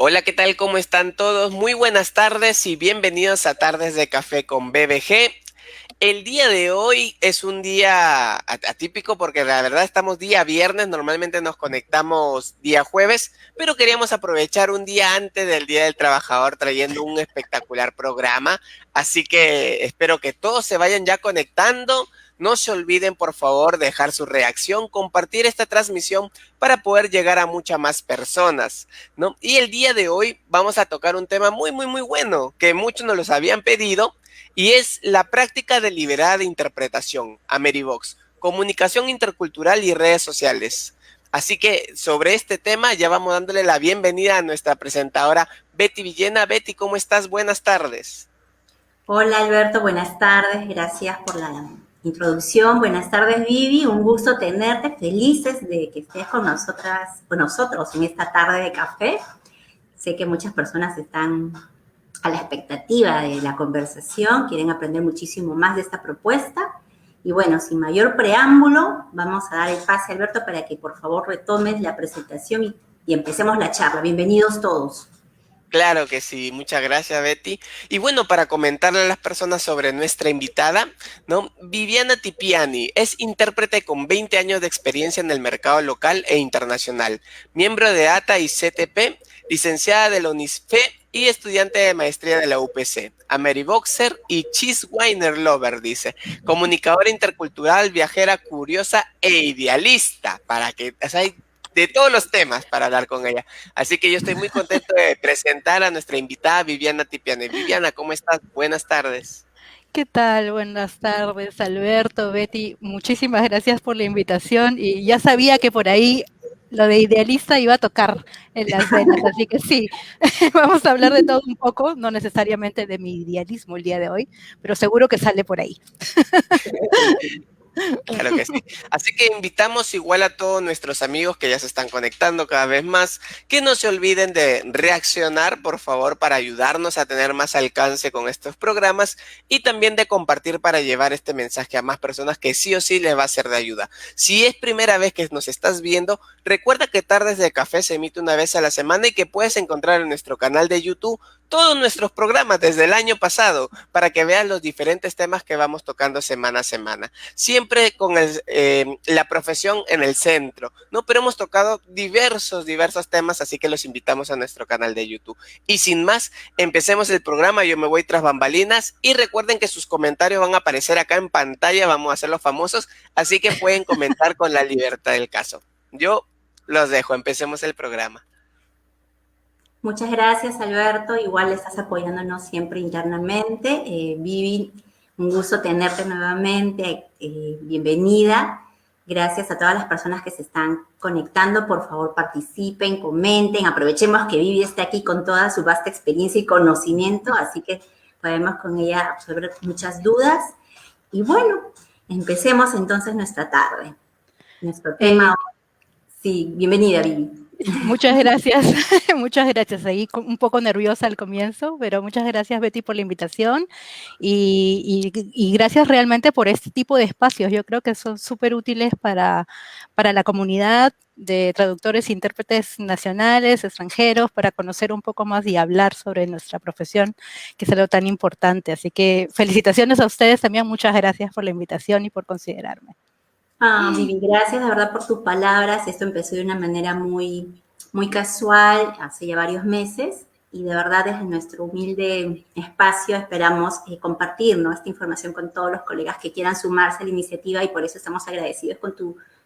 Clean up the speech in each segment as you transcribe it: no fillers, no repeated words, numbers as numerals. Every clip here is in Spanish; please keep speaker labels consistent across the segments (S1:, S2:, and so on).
S1: Hola, ¿qué tal? ¿Cómo están todos? Muy buenas tardes y bienvenidos a Tardes de Café con BBG. El día de hoy es un día atípico porque la verdad estamos día viernes, normalmente nos conectamos día jueves, pero queríamos aprovechar un día antes del Día del Trabajador trayendo un espectacular programa, así que espero que todos se vayan ya conectando. No se olviden, por favor, dejar su reacción, compartir esta transmisión para poder llegar a muchas más personas, ¿no? Y el día de hoy vamos a tocar un tema muy bueno que muchos nos los habían pedido y es la práctica deliberada de interpretación, Amerivox, comunicación intercultural y redes sociales. Así que sobre este tema ya vamos dándole la bienvenida a nuestra presentadora Betty Villena. Betty, ¿cómo estás? Buenas tardes.
S2: Hola Alberto, buenas tardes, gracias por la introducción. Buenas tardes Vivi, un gusto tenerte, felices de que estés con nosotras, con nosotros en esta tarde de café. Sé que muchas personas están a la expectativa de la conversación, quieren aprender muchísimo más de esta propuesta. Y bueno, sin mayor preámbulo, vamos a dar el pase Alberto para que por favor retomes la presentación y empecemos la charla. Bienvenidos todos.
S1: Claro que sí, muchas gracias Betty. Y bueno, para comentarle a las personas sobre nuestra invitada, ¿no? Viviana Tipiani es intérprete con 20 años de experiencia en el mercado local e internacional, miembro de ATA y CTP, licenciada de la UNISFE y estudiante de maestría de la UPC, Ameriboxer y Cheese Winer Lover, dice, comunicadora intercultural, viajera, curiosa e idealista, para que, o sea, hay de todos los temas para hablar con ella. Así que yo estoy muy contento de presentar a nuestra invitada Viviana Tipiani. Viviana, ¿cómo estás? Buenas tardes.
S3: ¿Qué tal? Buenas tardes, Alberto, Betty. Muchísimas gracias por la invitación y ya sabía que por ahí lo de idealista iba a tocar en las venas, así que sí, vamos a hablar de todo un poco, no necesariamente de mi idealismo el día de hoy, pero seguro que sale por ahí.
S1: Claro que sí. Así que invitamos igual a todos nuestros amigos que ya se están conectando cada vez más, que no se olviden de reaccionar, por favor, para ayudarnos a tener más alcance con estos programas y también de compartir para llevar este mensaje a más personas que sí o sí les va a ser de ayuda. Si es primera vez que nos estás viendo, recuerda que Tardes de Café se emite una vez a la semana y que puedes encontrar en nuestro canal de YouTube todos nuestros programas desde el año pasado para que veas los diferentes temas que vamos tocando semana a semana, siempre con la profesión en el centro, ¿no? Pero hemos tocado diversos temas, así que los invitamos a nuestro canal de YouTube. Y sin más, empecemos el programa, yo me voy tras bambalinas y recuerden que sus comentarios van a aparecer acá en pantalla, vamos a hacerlos famosos, así que pueden comentar con la libertad del caso. Yo los dejo, empecemos el programa.
S2: Muchas gracias, Alberto. Igual estás apoyándonos siempre internamente. Vivi, un gusto tenerte nuevamente. Bienvenida. Gracias a todas las personas que se están conectando. Por favor, participen, comenten. Aprovechemos que Vivi está aquí con toda su vasta experiencia y conocimiento, así que podemos con ella absorber muchas dudas. Y bueno, empecemos entonces nuestra tarde. Nuestro tema.
S3: Eh,
S2: Sí, bienvenida, Vivi.
S3: Muchas gracias, muchas gracias. Ahí un poco nerviosa al comienzo, pero muchas gracias Betty por la invitación y gracias realmente por este tipo de espacios. Yo creo que son súper útiles para la comunidad de traductores e intérpretes nacionales, extranjeros, para conocer un poco más y hablar sobre nuestra profesión, que es algo tan importante. Así que felicitaciones a ustedes también, muchas gracias por la invitación y por considerarme.
S2: Vivi, gracias de verdad por tus palabras. Esto empezó de una manera muy casual, hace ya varios meses, y de verdad desde nuestro humilde espacio esperamos compartir, ¿no?, esta información con todos los colegas que quieran sumarse a la iniciativa y por eso estamos agradecidos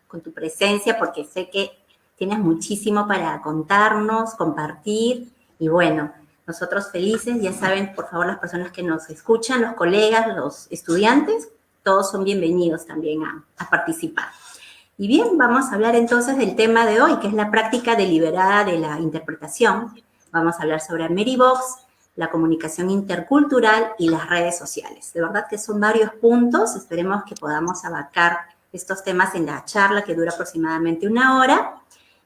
S2: con tu presencia, porque sé que tienes muchísimo para contarnos, compartir, y bueno, nosotros felices, ya saben, por favor, las personas que nos escuchan, los colegas, los estudiantes, todos son bienvenidos también a participar. Y bien, vamos a hablar entonces del tema de hoy, que es la práctica deliberada de la interpretación. Vamos a hablar sobre Amerivox, la comunicación intercultural y las redes sociales. De verdad que son varios puntos, esperemos que podamos abarcar estos temas en la charla que dura aproximadamente una hora.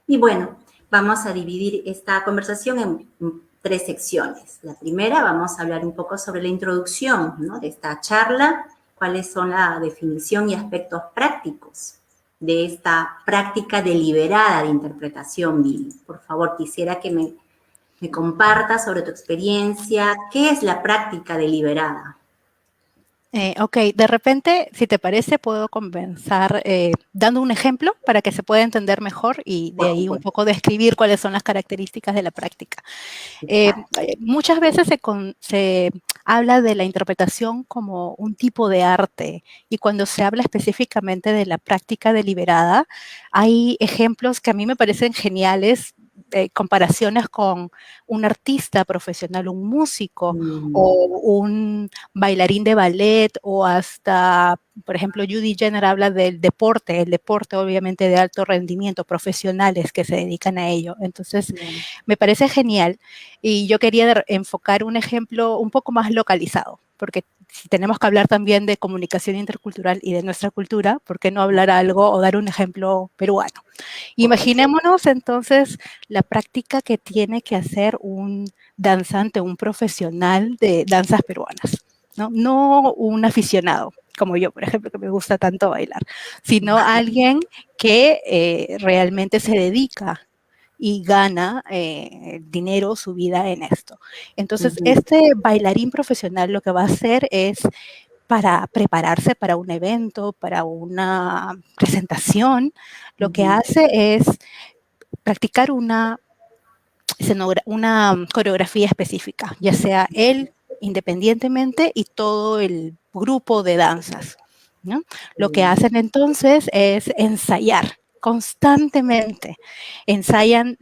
S2: Y bueno, vamos a dividir esta conversación en tres secciones. La primera, vamos a hablar un poco sobre la introducción, ¿no?, de esta charla, cuáles son la definición y aspectos prácticos de esta práctica deliberada de interpretación, Vivi. Por favor, quisiera que me me compartas sobre tu experiencia. ¿Qué es la práctica deliberada?
S3: Ok, de repente, si te parece, puedo comenzar dando un ejemplo para que se pueda entender mejor y de
S2: Por
S3: ahí un
S2: supuesto.
S3: poco describir cuáles son las características de la práctica.
S2: Exacto.
S3: Muchas veces se habla de la interpretación como un tipo de arte y cuando se habla específicamente de la práctica deliberada, hay ejemplos que a mí me parecen geniales, comparaciones con un artista profesional, un músico
S2: Mm,
S3: o un bailarín de ballet o hasta, por ejemplo, Judy Jenner habla del deporte, el deporte obviamente de alto rendimiento, profesionales que se dedican a ello. Entonces,
S2: bien.
S3: me parece genial y yo quería enfocar un ejemplo un poco más localizado, porque si tenemos que hablar también de comunicación intercultural y de nuestra cultura, ¿por qué no hablar algo o dar un ejemplo peruano?
S2: Por supuesto.
S3: Imaginémonos entonces la práctica que tiene que hacer un danzante, un profesional de danzas peruanas, ¿no? No un aficionado, como yo, por ejemplo, que me gusta tanto bailar, sino alguien que realmente se dedica y gana dinero, su vida en esto. Entonces,
S2: Ujú,
S3: este bailarín profesional lo que va a hacer es para prepararse para un evento, para una presentación, lo que
S2: ujú,
S3: hace es practicar una coreografía específica, ya sea él independientemente y todo el grupo de danzas, ¿no? Lo que
S2: bien.
S3: hacen entonces es ensayar constantemente, ensayan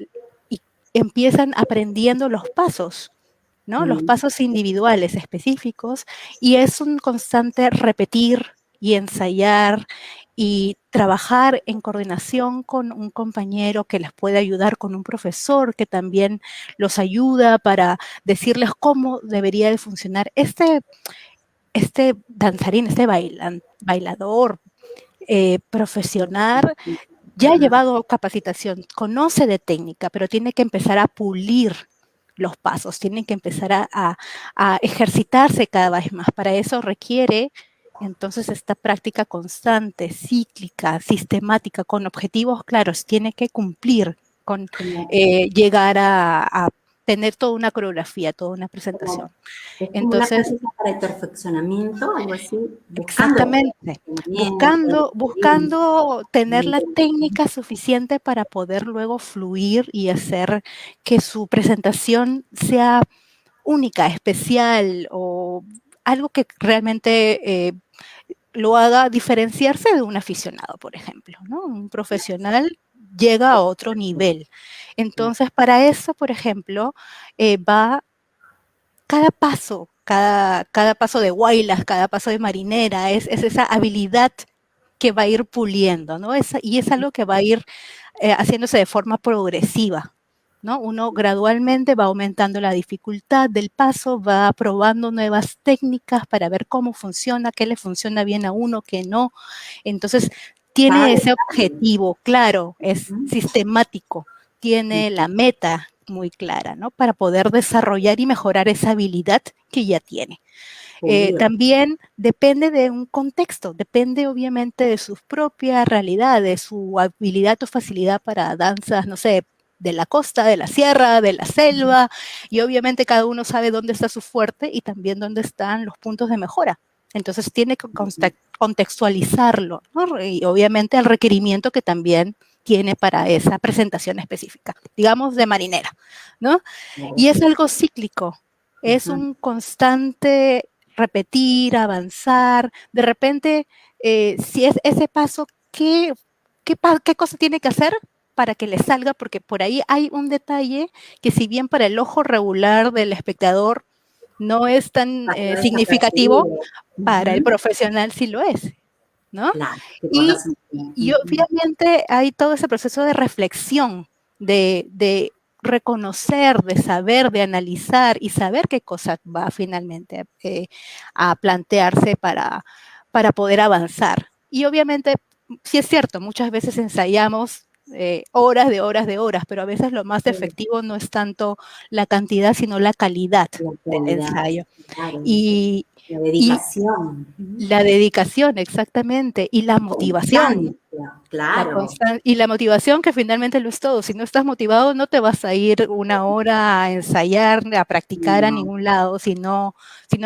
S3: y empiezan aprendiendo los pasos, ¿no? Los
S2: Mm,
S3: pasos individuales específicos y es un constante repetir y ensayar y trabajar en coordinación con un compañero que les puede ayudar, con un profesor que también los ayuda para decirles cómo debería de funcionar este danzarín, bailador profesional ya ha
S2: ajá,
S3: llevado capacitación, conoce de técnica, pero tiene que empezar a pulir los pasos, tiene que empezar a ejercitarse cada vez más. Para eso requiere entonces esta práctica constante, cíclica, sistemática, con objetivos claros, tiene que cumplir con
S2: como,
S3: llegar a tener toda una coreografía, toda una presentación.
S2: como, es como una
S3: Entonces,
S2: práctica para el perfeccionamiento, algo así, buscando el
S3: exactamente,
S2: perfeccionamiento, el equilibrio,
S3: buscando tener la
S2: también.
S3: técnica suficiente para poder luego fluir y hacer que su presentación sea única, especial o algo que realmente lo haga diferenciarse de un aficionado, por ejemplo, ¿no? Un profesional llega a otro nivel. Entonces, para eso, por ejemplo, va cada paso, cada paso de Huaylas, cada paso de marinera, es esa habilidad que va a ir puliendo, ¿no? Y es algo que va a ir haciéndose de forma progresiva, ¿no? Uno gradualmente va aumentando la dificultad del paso, va probando nuevas técnicas para ver cómo funciona, qué le funciona bien a uno, qué no. Entonces,
S2: Cada
S3: tiene ese
S2: detalle.
S3: objetivo claro, es
S2: Ujú,
S3: sistemático, tiene la meta muy clara, ¿no? Para poder desarrollar y mejorar esa habilidad que ya tiene.
S2: pulir.
S3: También depende de un contexto, depende obviamente de sus propias realidades, su habilidad o facilidad para danzas, no sé, de la costa, de la sierra, de la selva, y obviamente cada uno sabe dónde está su fuerte y también dónde están los puntos de mejora. Entonces tiene que contextualizarlo, ¿no? Y obviamente el requerimiento que también tiene para esa presentación específica, digamos de marinera, ¿no? Y
S2: Claro.
S3: es algo cíclico, es
S2: Ajá,
S3: un constante repetir, avanzar. De repente, si es ese paso, ¿qué cosa tiene que hacer para que le salga? Porque por ahí hay un detalle que si bien para el ojo regular del espectador no es tan
S2: pasó
S3: significativo,
S2: desapercibido.
S3: para el
S2: Ujú,
S3: profesional sí lo es, ¿no?
S2: claro, que
S3: Y,
S2: pongas un pie.
S3: y obviamente hay todo ese proceso de reflexión, de reconocer, de saber, de analizar y saber qué cosa va finalmente a plantearse para poder avanzar. Y obviamente, sí es cierto, muchas veces ensayamos horas de horas de horas, pero a veces lo más
S2: Sí,
S3: efectivo no es tanto la cantidad, sino la calidad
S2: la
S3: del
S2: calidad,
S3: ensayo.
S2: claro. La
S3: Y
S2: dedicación.
S3: la dedicación, exactamente, y la motivación.
S2: Constancia, claro.
S3: Y la motivación que finalmente lo es todo. Si no estás motivado, no te vas a ir una hora a ensayar, a practicar a
S2: No,
S3: ningún lado, si no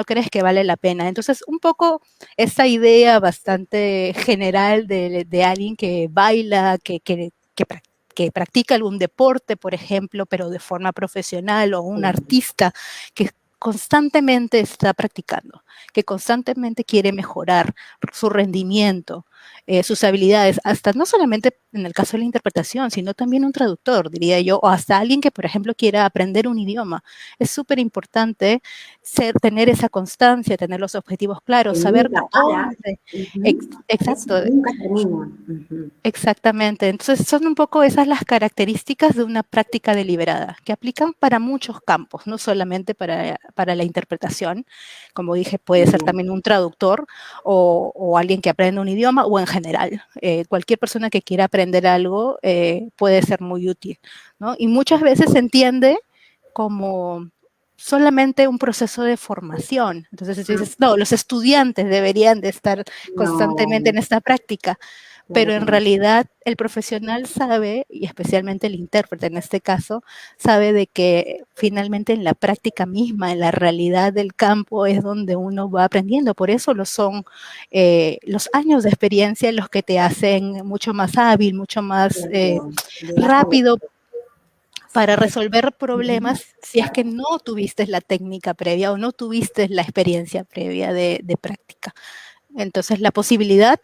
S3: crees que vale la pena. Entonces, un poco esa idea bastante general de alguien que baila, que practica algún deporte, por ejemplo, pero de forma profesional, o un artista que constantemente está practicando, que constantemente quiere mejorar su rendimiento, sus habilidades, hasta no solamente en el caso de la interpretación, sino también un traductor, diría yo, o hasta alguien que, por ejemplo, quiera aprender un idioma. Es súper importante tener esa constancia, tener los objetivos claros,
S2: que
S3: saber
S2: nunca para.
S3: dónde.
S2: Eso
S3: Exacto,
S2: nunca termina.
S3: exactamente. Entonces, son un poco esas las características de una práctica deliberada, que aplican para muchos campos, no solamente para la interpretación. Como dije, puede ser también un traductor o alguien que aprende un idioma, o en general. Cualquier persona que quiera aprender algo puede ser muy útil, ¿no? Y muchas veces se entiende como solamente un proceso de formación. Entonces dices, no, los estudiantes deberían de estar constantemente
S2: No,
S3: en esta práctica, pero
S2: claro que
S3: en
S2: no.
S3: realidad el profesional sabe, y especialmente el intérprete en este caso, sabe de que finalmente en la práctica misma, en la realidad del campo, es donde uno va aprendiendo. Por eso lo son los años de experiencia los que te hacen mucho más hábil, mucho más
S2: Claro, claro.
S3: rápido para
S2: Sí.
S3: resolver problemas si es que no tuviste la técnica previa o no tuviste la experiencia previa de práctica. Entonces, la posibilidad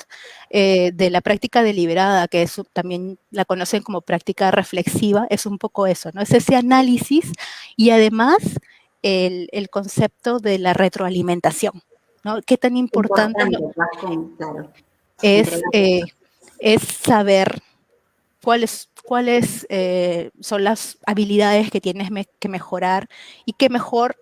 S3: de la práctica deliberada, que eso también la conocen como práctica reflexiva, es un poco eso, ¿no? Es ese análisis y además el concepto de la retroalimentación, ¿no? Qué tan importante
S2: Importante, vas con, claro,
S3: es,
S2: entregar.
S3: eh, es saber cuáles son las habilidades que tienes que mejorar, y qué mejor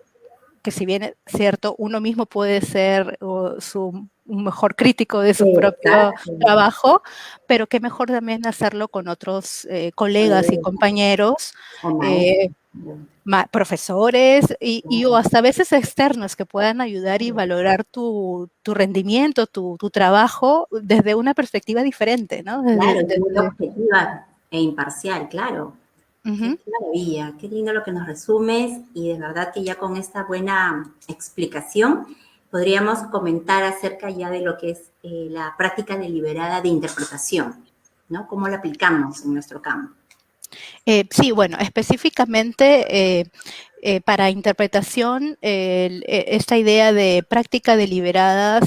S3: que, si bien es cierto, uno mismo puede ser un mejor crítico de su propio
S2: Exacto.
S3: trabajo, pero qué mejor también hacerlo con otros colegas y compañeros,
S2: O maestro.
S3: eh, profesores o
S2: Claro,
S3: hasta a veces externos que puedan ayudar y valorar tu rendimiento, tu trabajo desde una perspectiva diferente, ¿no?
S2: claro, es muy objetiva e imparcial, claro. Qué
S3: Ujú.
S2: maravilla, qué lindo lo que nos resumes y de verdad que ya con esta buena explicación podríamos comentar acerca ya de lo que es la práctica deliberada de interpretación, ¿no? ¿Cómo la aplicamos en nuestro campo?
S3: Sí, bueno, específicamente para interpretación, esta idea de práctica deliberada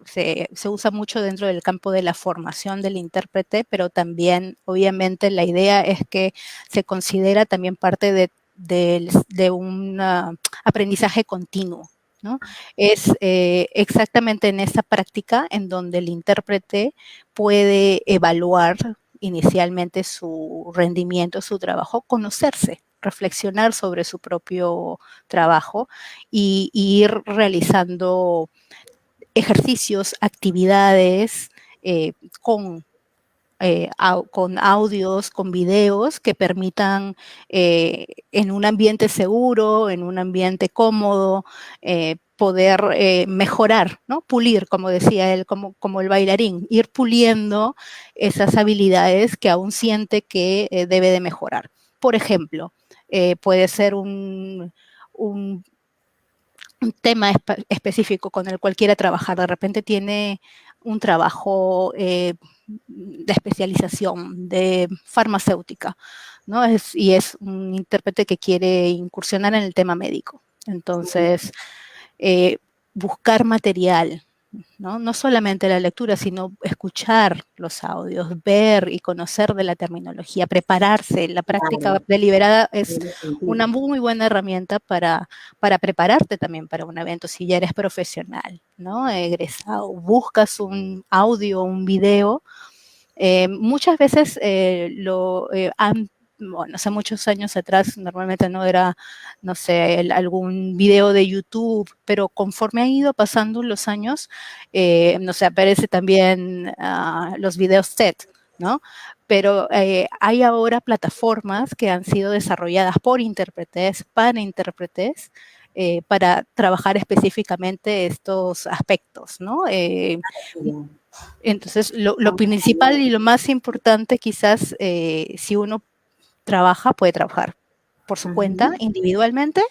S3: se usa mucho dentro del campo de la formación del intérprete, pero también, obviamente, la idea es que se considera también parte de un aprendizaje continuo, ¿no? Es exactamente en esa práctica en donde el intérprete puede evaluar inicialmente su rendimiento, su trabajo, conocerse, reflexionar sobre su propio trabajo y ir realizando ejercicios, actividades eh, con con audios, con videos que permitan en un ambiente seguro, en un ambiente cómodo, poder mejorar, ¿no? Pulir, como decía él, como el bailarín, ir puliendo esas habilidades que aún siente que debe de mejorar. Por ejemplo, puede ser un un tema específico con el cual quiera trabajar. De repente tiene un trabajo de especialización, de farmacéutica, ¿no? Y es un intérprete que quiere incursionar en el tema médico. Entonces, eh, buscar material, ¿no? No solamente la lectura, sino escuchar los audios, ver y conocer de la terminología, prepararse. La práctica
S2: Claro,
S3: deliberada es
S2: tiene
S3: una
S2: sentido.
S3: muy buena herramienta para prepararte también para un evento, si ya eres profesional, ¿no? Egresado, buscas un audio, un video. Muchas veces bueno, hace muchos años atrás normalmente no era, no sé, algún video de YouTube, pero conforme han ido pasando los años, no sé, aparece también los videos TED, ¿no? Pero hay ahora plataformas que han sido desarrolladas por intérpretes, para intérpretes, para trabajar específicamente estos aspectos, ¿no? Entonces, lo principal y lo más importante quizás, si uno trabaja, puede trabajar por su cuenta, individualmente,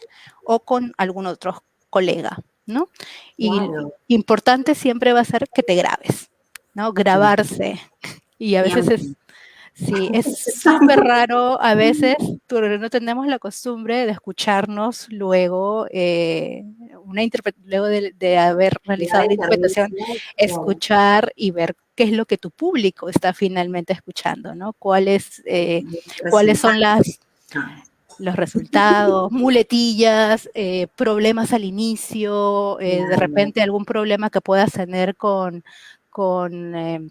S3: o con algún otro colega, ¿no? Y
S2: Claro.
S3: importante siempre va a ser que te grabes, ¿no? Grabarse. Y a veces
S2: Siempre.
S3: sí, es súper raro, a veces no tenemos la costumbre de escucharnos luego, luego de haber realizado la interpretación,
S2: Claro.
S3: escuchar y ver qué es lo que tu público está finalmente escuchando, ¿no? Cuáles son
S2: Resultados.
S3: los resultados, muletillas, problemas al inicio, de
S2: Claro.
S3: repente algún problema que puedas tener con, eh,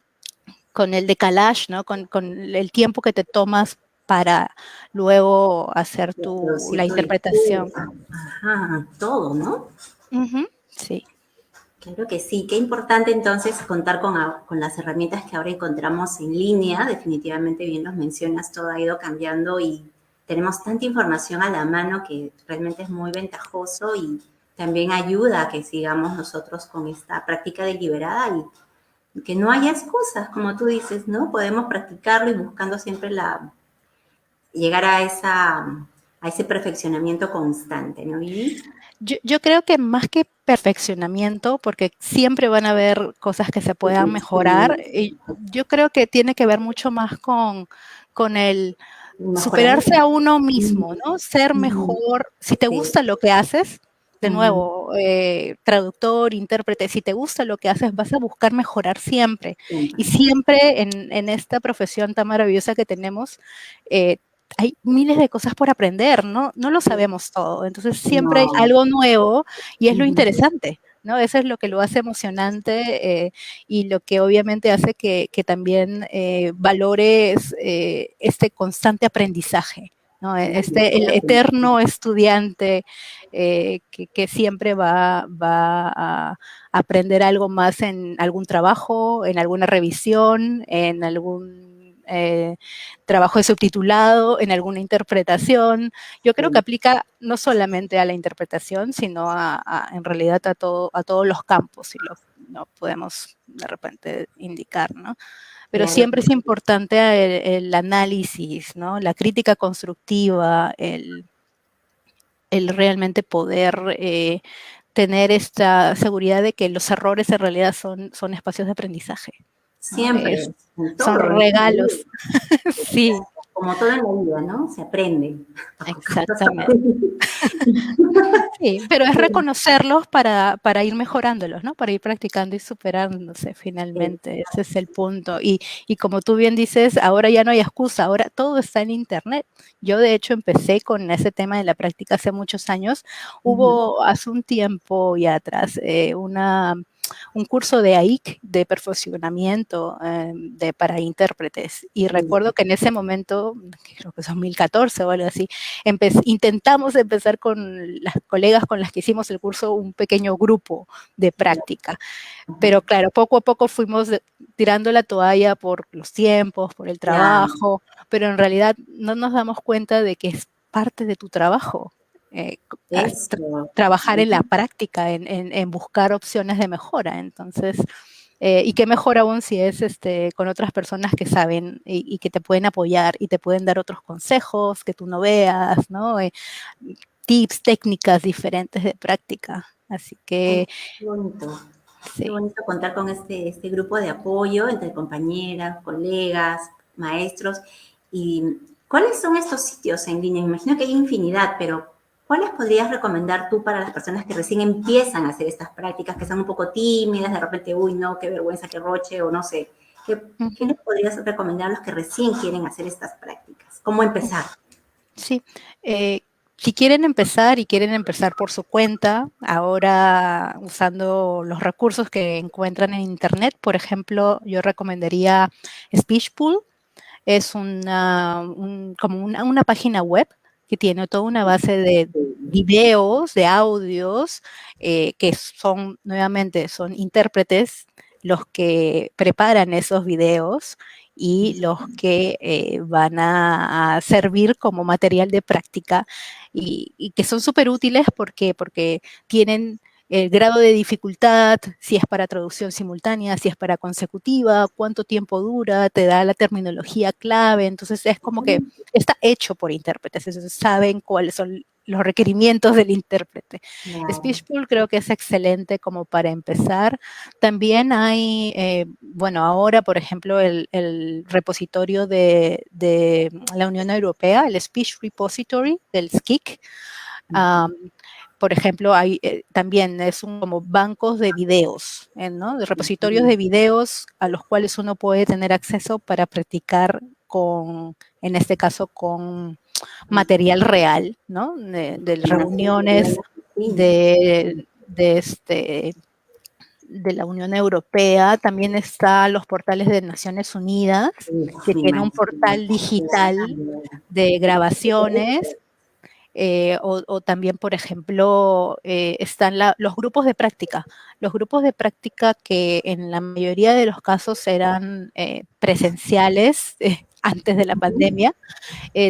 S3: con el decalage, ¿no? Con el tiempo que te tomas para luego hacer
S2: Producir
S3: la
S2: tu
S3: interpretación.
S2: discurso. Ajá, todo, ¿no?
S3: Sí.
S2: Claro que sí, qué importante entonces contar con las herramientas que ahora encontramos en línea. Definitivamente, bien los mencionas, todo ha ido cambiando y tenemos tanta información a la mano que realmente es muy ventajoso y también ayuda a que sigamos nosotros con esta práctica deliberada y que no haya excusas, como tú dices, ¿no? Podemos practicarlo y buscando siempre llegar a ese perfeccionamiento constante, ¿no, Vivi?
S3: Yo creo que más que perfeccionamiento, porque siempre van a haber cosas que se puedan mejorar, y yo creo que tiene que ver mucho más con el superarse
S2: Mejoramiento.
S3: a uno mismo, ¿no? Ser mejor. Si te
S2: Sí.
S3: gusta lo que haces, de
S2: Ujú.
S3: nuevo, traductor, intérprete, si te gusta lo que haces, vas a buscar mejorar siempre. Y
S2: Siempre.
S3: siempre en esta profesión tan maravillosa que tenemos, eh, hay miles de cosas por aprender, ¿no? No lo sabemos todo. Entonces siempre hay
S2: No.
S3: algo nuevo y es lo
S2: Ujú.
S3: interesante, ¿no? Eso es lo que lo hace emocionante, y lo que obviamente hace que también valores este constante aprendizaje, ¿no? El eterno estudiante, que siempre va a aprender algo más en algún trabajo, en alguna revisión, en algún trabajo de subtitulado, en alguna interpretación. Yo creo que
S2: Sí.
S3: aplica no solamente a la interpretación, sino en realidad a todos los campos, si lo podemos de repente indicar, ¿no? Pero
S2: Claro
S3: siempre
S2: que
S3: es importante el análisis, ¿no? La crítica constructiva, el realmente poder tener esta seguridad de que los errores en realidad son espacios de aprendizaje, ¿no?
S2: siempre, en
S3: Son
S2: todo, en la vida.
S3: regalos. Sí,
S2: Como todo en la vida, ¿no? Se aprende. A cosas
S3: exactamente. Sí, pero es reconocerlos para ir mejorándolos, ¿no? Para ir practicando y superándose finalmente. Ese es el punto. Y como tú bien dices, ahora ya no hay excusa, ahora todo está en Internet. Yo de hecho empecé con ese tema de la práctica hace muchos años.
S2: Ujú.
S3: Hubo hace un tiempo y atrás un curso de AIC, de perfeccionamiento para intérpretes. Y recuerdo que en ese momento, creo que es 2014 o algo así, intentamos empezar con las colegas con las que hicimos el curso un pequeño grupo de práctica. Pero claro, poco a poco fuimos tirando la toalla por los tiempos, por el
S2: Claro,
S3: trabajo, pero en realidad no nos damos cuenta de que es parte de tu trabajo. eh,
S2: eso.
S3: Trabajar en la práctica, en buscar opciones de mejora. Entonces, y qué mejor aún si es con otras personas que saben y que te pueden apoyar y te pueden dar otros consejos que tú no veas, ¿no? Tips, técnicas diferentes de práctica. Así
S2: Qué
S3: que
S2: bonito. Qué
S3: sí.
S2: bonito contar con este grupo de apoyo entre compañeras, colegas, maestros. ¿Y cuáles son estos sitios en línea? Me imagino que hay infinidad, pero ¿cuáles podrías recomendar tú para las personas que recién empiezan a hacer estas prácticas, que son un poco tímidas, de repente, uy, no, qué vergüenza, qué roche, o no sé? ¿Qué
S3: Ujú.
S2: les podrías recomendar a los que recién quieren hacer estas prácticas? ¿Cómo empezar?
S3: Sí, si quieren empezar y quieren empezar por su cuenta, ahora usando los recursos que encuentran en Internet, por ejemplo, yo recomendaría Speechpool. Es como una página web que tiene toda una base de videos, de audios, que nuevamente, son intérpretes los que preparan esos videos y los que van a servir como material de práctica y que son súper útiles porque tienen el grado de dificultad, si es para traducción simultánea, si es para consecutiva, cuánto tiempo dura, te da la terminología clave, entonces es como que está hecho por intérpretes, entonces saben cuáles son los requerimientos del intérprete. Speechpool creo que es excelente como para empezar. También hay, bueno, ahora, por ejemplo, el repositorio de la Unión Europea, el Speech Repository del SCIC. Por ejemplo, hay también es como bancos de videos, ¿no? De repositorios de videos a los cuales uno puede tener acceso para practicar con, en este caso, con material real, ¿no? De reuniones de la Unión Europea. También está los portales de Naciones Unidas, que tiene un portal digital de grabaciones. O también, por ejemplo, están los grupos de práctica. Los grupos de práctica que en la mayoría de los casos eran presenciales antes de la pandemia,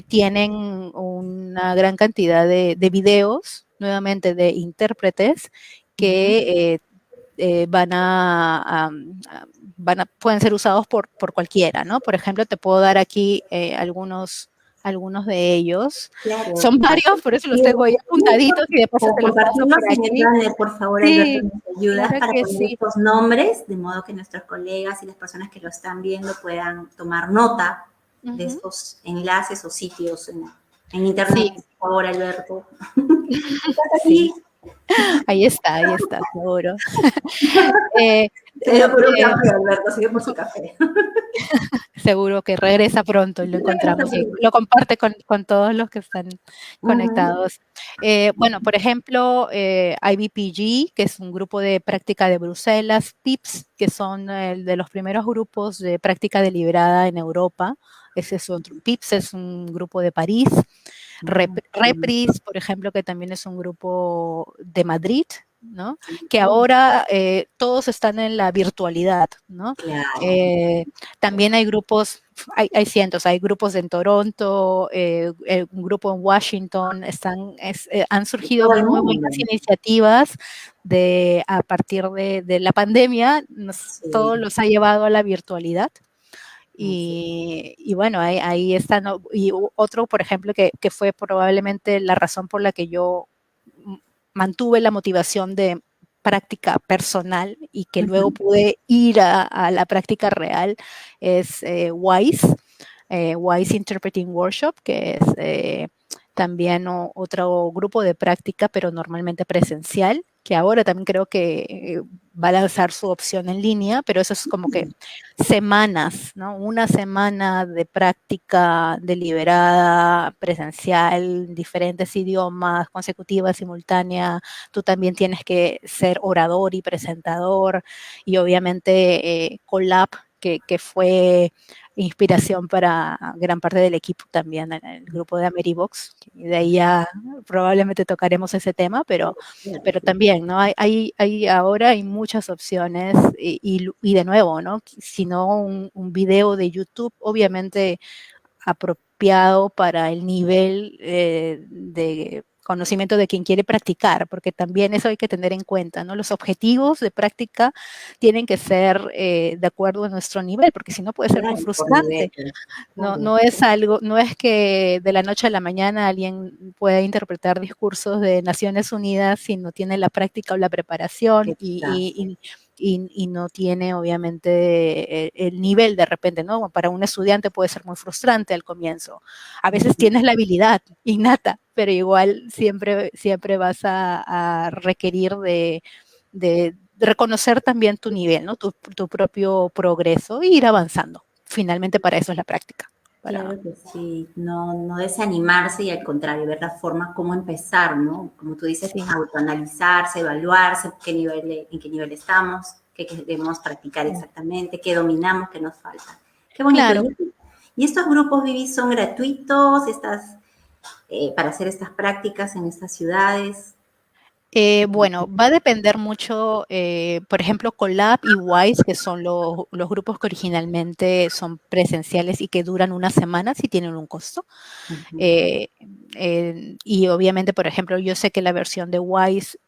S3: tienen una gran cantidad de videos, nuevamente de intérpretes, que pueden ser usados por cualquiera, ¿no? Por ejemplo, te puedo dar aquí algunos de ellos.
S2: Claro.
S3: Son varios, por eso los tengo ahí apuntaditos y de paso te los paso por aquí.
S2: Por favor, Alberto, nos ayudas
S3: claro
S2: para
S3: que
S2: poner estos nombres, de modo que nuestros colegas y las personas que lo están viendo puedan tomar nota de estos enlaces o sitios en internet.
S3: Sí.
S2: Por favor, Alberto.
S3: Sí. Ahí está, seguro.
S2: Sigue por un café, Alberto, sigue por su café.
S3: Seguro que regresa pronto y lo encontramos y lo comparte con todos los que están conectados. Bueno, por ejemplo, IBPG, que es un grupo de práctica de Bruselas, PIPS, que son de los primeros grupos de práctica deliberada en Europa. PIPS es un grupo de París. Repris, por ejemplo, que también es un grupo de Madrid, ¿no? Que ahora todos están en la virtualidad, ¿no?
S2: Claro.
S3: También hay grupos, hay cientos, hay grupos en Toronto, un grupo en Washington, han surgido muy buenas iniciativas a partir de la pandemia, todo los ha llevado a la virtualidad. Y bueno, ahí está, ¿no? Y otro, por ejemplo, que fue probablemente la razón por la que yo mantuve la motivación de práctica personal y que luego pude ir a la práctica real, es WISE Interpreting Workshop, que es también otro grupo de práctica, pero normalmente presencial, que ahora también creo que va a lanzar su opción en línea, pero eso es como que semanas, ¿no? Una semana de práctica deliberada, presencial, diferentes idiomas, consecutiva, simultánea. Tú también tienes que ser orador y presentador, y obviamente Collab, que fue inspiración para gran parte del equipo también, en el grupo de Ameribox, y de ahí ya probablemente tocaremos ese tema, pero también, ¿no? Ahora hay muchas opciones y de nuevo, ¿no? Si no un video de YouTube, obviamente apropiado para el nivel de conocimiento de quien quiere practicar, porque también eso hay que tener en cuenta, ¿no? Los objetivos de práctica tienen que ser de acuerdo a nuestro nivel, porque si no puede ser muy frustrante. No es algo, no es que de la noche a la mañana alguien pueda interpretar discursos de Naciones Unidas si no tiene la práctica o la preparación y no tiene obviamente el nivel de repente, ¿no? Para un estudiante puede ser muy frustrante al comienzo. A veces tienes la habilidad innata, pero igual siempre vas a requerir de reconocer también tu nivel, ¿no? Tu propio progreso e ir avanzando. Finalmente para eso es la práctica.
S2: Claro que sí, no desanimarse y al contrario, ver la forma cómo empezar, ¿no? Como tú dices, autoanalizarse, evaluarse, en qué nivel estamos, qué queremos practicar exactamente, qué dominamos, qué nos falta. Qué bonito. Claro. ¿Y estos grupos, Vivi, son gratuitos para hacer estas prácticas en estas ciudades?
S3: Bueno, va a depender mucho, por ejemplo, Colab y Wise, que son los grupos que originalmente son presenciales y que duran una semana, si tienen un costo.
S2: Ujú.
S3: Eh, y obviamente, por ejemplo, yo sé que la versión de Wise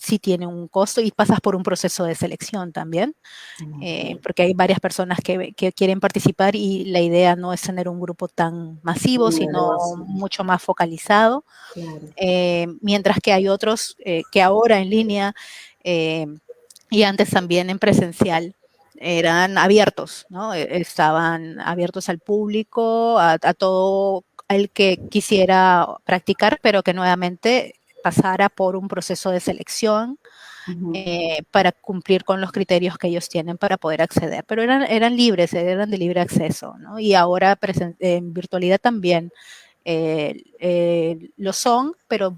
S3: sí tiene un costo y pasas por un proceso de selección también,
S2: Ok,
S3: porque hay varias personas que quieren participar y la idea no es tener un grupo tan masivo, sino
S2: numeroso,
S3: mucho más focalizado.
S2: claro.
S3: Mientras que hay otros que ahora en línea eh, y antes también en presencial eran abiertos, ¿no? Estaban abiertos al público, a todo el que quisiera practicar, pero que nuevamente pasara por un proceso de selección
S2: Ujú.
S3: para cumplir con los criterios que ellos tienen para poder acceder. Pero eran libres, eran de libre acceso, ¿no? Y ahora en virtualidad también lo son, pero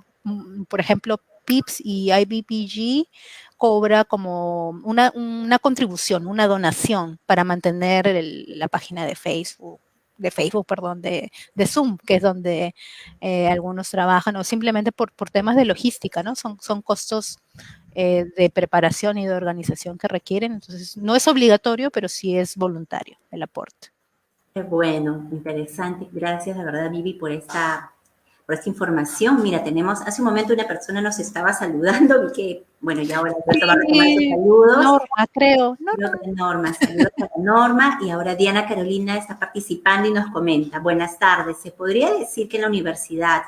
S3: por ejemplo, PIPS y IBPG cobra como una contribución, una donación para mantener la página de Facebook, perdón, de Zoom, que es donde algunos trabajan, o simplemente por temas de logística, ¿no? Son costos de preparación y de organización que requieren, entonces no es obligatorio, pero sí es voluntario el aporte.
S2: Qué bueno, interesante. Gracias, de verdad, Vivi, por esta información. Mira, hace un momento una persona nos estaba saludando, vi que, bueno, ya ahora voy a tomar retomar sus
S3: Sí,
S2: saludos.
S3: Norma, creo.
S2: Creo
S3: Norma.
S2: que Norma, saludos a Norma, y ahora Diana Carolina está participando y nos comenta, buenas tardes, ¿se podría decir que en la universidad,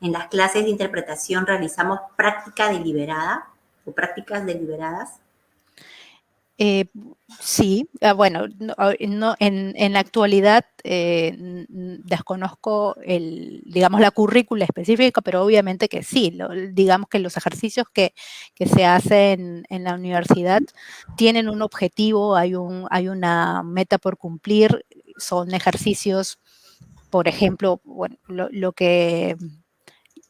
S2: en las clases de interpretación, realizamos práctica deliberada o prácticas deliberadas?
S3: Eh, sí, bueno, en la actualidad desconozco digamos, la currícula específica, pero obviamente que sí, digamos que los ejercicios que se hacen en la universidad tienen un objetivo, hay una meta por cumplir, son ejercicios, por ejemplo, bueno, lo que,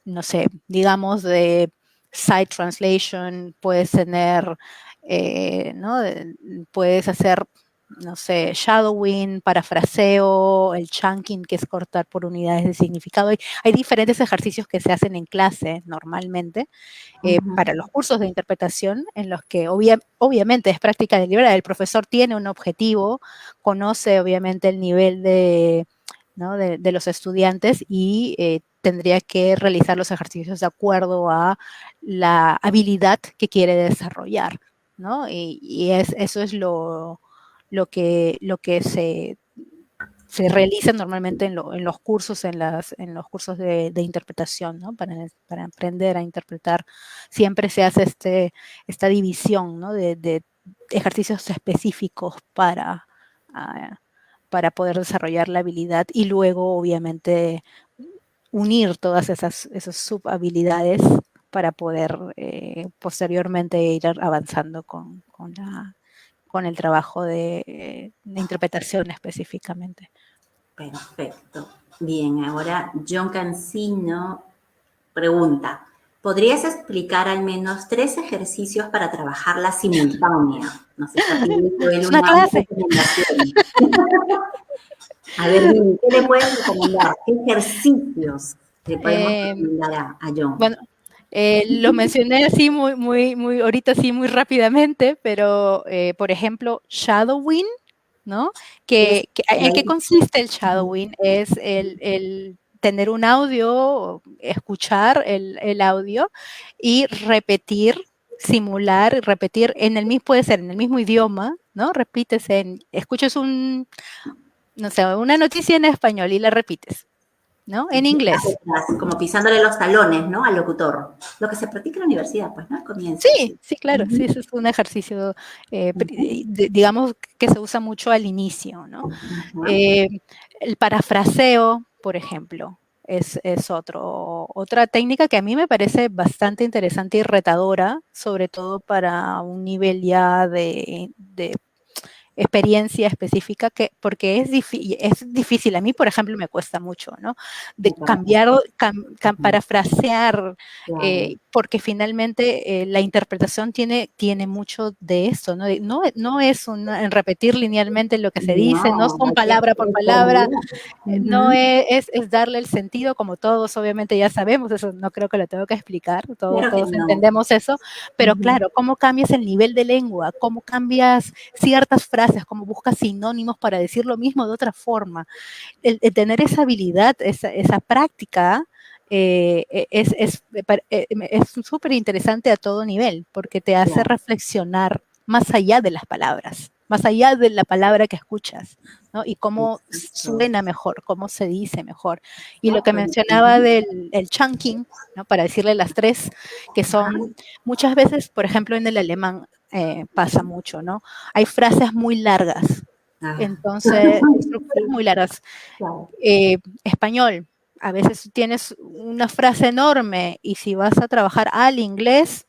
S3: no sé, digamos de site translation, puedes tener, ¿no? Puedes hacer, no sé, shadowing, parafraseo, el chunking, que es cortar por unidades de significado. Hay diferentes ejercicios que se hacen en clase normalmente
S2: Ujú,
S3: para los cursos de interpretación, en los que obviamente es práctica deliberada. El profesor tiene un objetivo, conoce obviamente el nivel ¿no? de los estudiantes y tendría que realizar los ejercicios de acuerdo a la habilidad que quiere desarrollar, ¿no? Y eso es lo que se realiza normalmente en los cursos, en los cursos de interpretación, ¿no? Para aprender a interpretar. Siempre se hace esta división, ¿no? De ejercicios específicos ah, para poder desarrollar la habilidad y luego, obviamente, unir todas esas subhabilidades para poder posteriormente ir avanzando con el trabajo de interpretación específicamente.
S2: perfecto. Bien, ahora John Cancino pregunta, ¿podrías explicar al menos 3 ejercicios para trabajar la simultánea? Nos está pidiendo él
S3: Es una
S2: una
S3: clase.
S2: recomendación. A ver, Vivi, ¿qué le puedes recomendar? ¿Qué ejercicios le podemos
S3: Eh,
S2: recomendar a John?
S3: bueno, lo mencioné así ahorita sí muy rápidamente, pero por ejemplo, shadowing, ¿no?
S2: Es,
S3: ¿En qué consiste el shadowing? Es el tener un audio, escuchar el audio y repetir, simular, repetir en el mismo, puede ser en el mismo idioma, ¿no? Escuchas no sé, una noticia en español y la repites, ¿no? En inglés.
S2: como pisándole los talones, ¿no? Al locutor. Lo que se practica en la universidad, pues, ¿no? Al comienzo,
S3: Sí,
S2: sí.
S3: sí, claro, sí,
S2: Ujú,
S3: ese es un ejercicio,
S2: ujú,
S3: digamos, que se usa mucho al inicio, ¿no?
S2: ajá.
S3: Eh, el parafraseo, por ejemplo, es otra técnica que a mí me parece bastante interesante y retadora, sobre todo para un nivel ya experiencia específica, porque es difícil. A mí, por ejemplo, me cuesta mucho, ¿no? De cambiar, parafrasear, porque finalmente la interpretación tiene mucho de esto, ¿no? No es en repetir linealmente lo que se dice, no son palabra por palabra, no es darle el sentido, como todos obviamente ya sabemos, eso no creo que lo tengo que explicar, todos entendemos eso, pero claro, cómo cambias el nivel de lengua, cómo cambias ciertas frases, cómo buscas sinónimos para decir lo mismo de otra forma. El tener esa habilidad, esa práctica, es súper interesante a todo nivel, porque te hace reflexionar más allá de las palabras, más allá de la palabra que escuchas, ¿no? Y cómo suena mejor, cómo se dice mejor. Y lo que mencionaba del el chunking, ¿no? Para decirle las tres, que son muchas veces, por ejemplo, en el alemán pasa mucho, ¿no? Hay frases muy largas, entonces, estructuras muy largas. Español, a veces tienes una frase enorme y si vas a trabajar al inglés,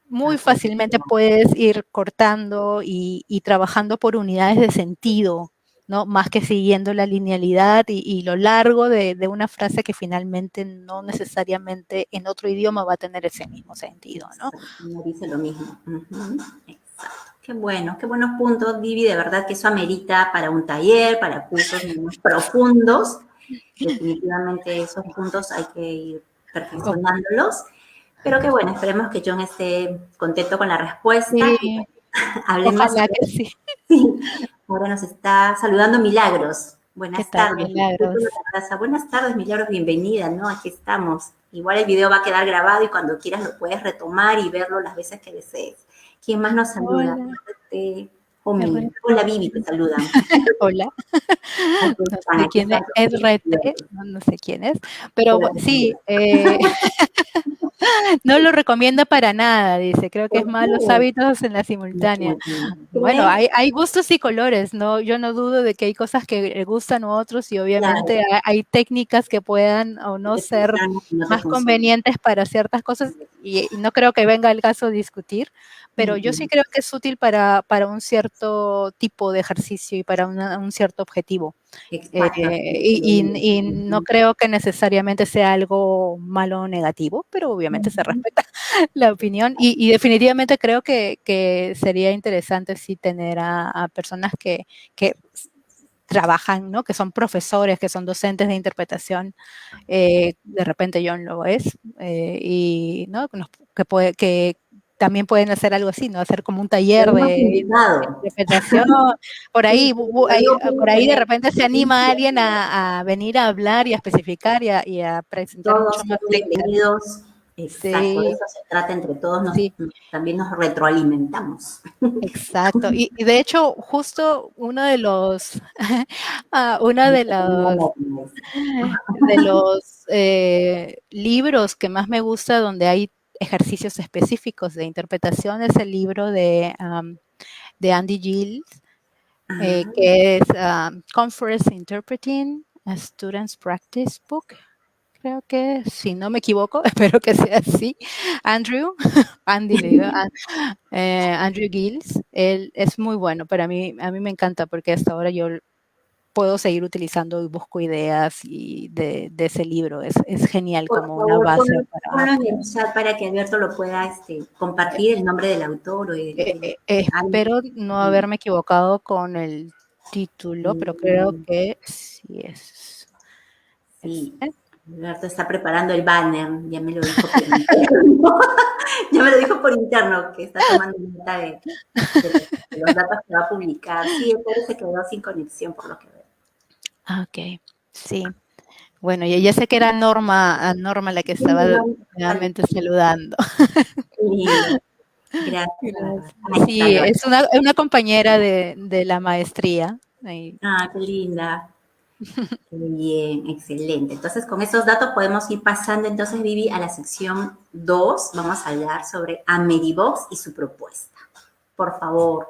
S3: muy fácilmente puedes ir cortando y trabajando por unidades de sentido, ¿no? Más que siguiendo la linealidad y lo largo de una frase que finalmente no necesariamente en otro idioma va a tener ese mismo sentido, ¿no?
S2: No dice lo mismo. Exacto. Qué buenos puntos, Vivi. De verdad que eso amerita para un taller, para cursos más profundos. Definitivamente esos puntos hay que ir perfeccionándolos. Pero qué bueno, esperemos que John esté contento con la respuesta.
S3: Sí.
S2: Hablemos.
S3: Ojalá que sí.
S2: Sí. Ahora nos está saludando Milagros. Buenas tardes.
S3: Milagros?
S2: Buenas tardes, Milagros, bienvenida, ¿no? Aquí estamos. Igual el video va a quedar grabado y cuando quieras lo puedes retomar y verlo las veces que desees. ¿Quién más nos saluda? Hola, Vivi, te saludan.
S3: Hola. No sé quién es RT, no sé quién es, pero sí, no lo recomienda para nada, dice, creo que es malos hábitos en la simultánea. Bueno, hay gustos y colores, ¿no? Yo no dudo de que hay cosas que le gustan a otros y obviamente hay técnicas que puedan o no ser más convenientes para ciertas cosas y no creo que venga el caso discutir, pero yo sí creo que es útil para un cierto tipo de ejercicio y para un cierto objetivo. Y no creo que necesariamente sea algo malo o negativo, pero obviamente se respeta la opinión y definitivamente creo que sería interesante sí tener a personas que trabajan, ¿no? Que son profesores, que son docentes de interpretación, de repente John lo es, y ¿no? que también pueden hacer algo así, ¿no? Hacer como un taller de interpretación. Por ahí de repente se anima a alguien a venir a hablar y a especificar y a presentar mucho más
S2: bienvenidos. Exacto, sí. Eso se trata entre todos, también nos retroalimentamos.
S3: Exacto, y de hecho, justo uno de los libros que más me gusta donde hay ejercicios específicos de interpretación es el libro de Andy Gill, que es Conference Interpreting, a Student's Practice Book. Creo que, si no me equivoco, espero que sea así. Andrew Gills, él es muy bueno, pero a mí me encanta porque hasta ahora yo puedo seguir utilizando y busco ideas y de ese libro. Es genial como una base.
S2: Ponlo en el chat para que Alberto lo pueda compartir, el nombre del autor.
S3: Espero no haberme equivocado con el título, pero creo que sí es.
S2: Sí. Alberto está preparando el banner, ya me lo dijo por interno. Ya me lo dijo por interno, que está tomando nota de los datos que va a publicar. Sí, el se quedó sin conexión por lo que veo.
S3: Ok, sí. Bueno, ya sé que era Norma la que estaba nuevamente saludando.
S2: Sí, gracias.
S3: Sí, es una compañera de la maestría.
S2: Ah, qué linda. Bien, excelente. Entonces, con esos datos podemos ir pasando, entonces, Vivi, a la sección 2. Vamos a hablar sobre Ameribox y su propuesta. Por favor,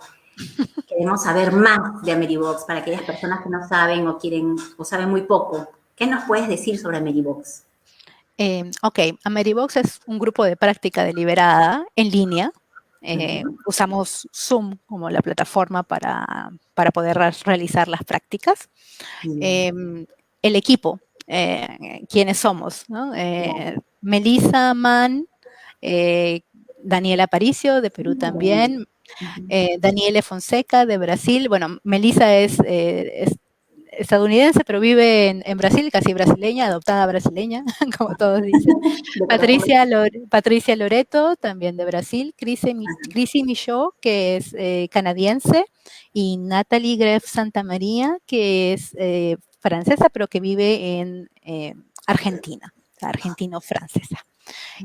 S2: queremos saber más de Ameribox para aquellas personas que no saben o quieren o saben muy poco. ¿Qué nos puedes decir sobre Ameribox?
S3: Ok, Ameribox es un grupo de práctica deliberada en línea Usamos Zoom como la plataforma para poder realizar las prácticas. El equipo, quiénes somos, ¿no? Melissa Mann, Daniela Aparicio, de Perú también, Daniele Fonseca, de Brasil. Bueno, Melissa es estadounidense, pero vive en Brasil, casi brasileña, adoptada brasileña, como todos dicen. Patricia Loreto, también de Brasil. Crisi Michaud, que es canadiense. Y Natalie Greff Santamaría, que es francesa, pero que vive en Argentina, argentino-francesa.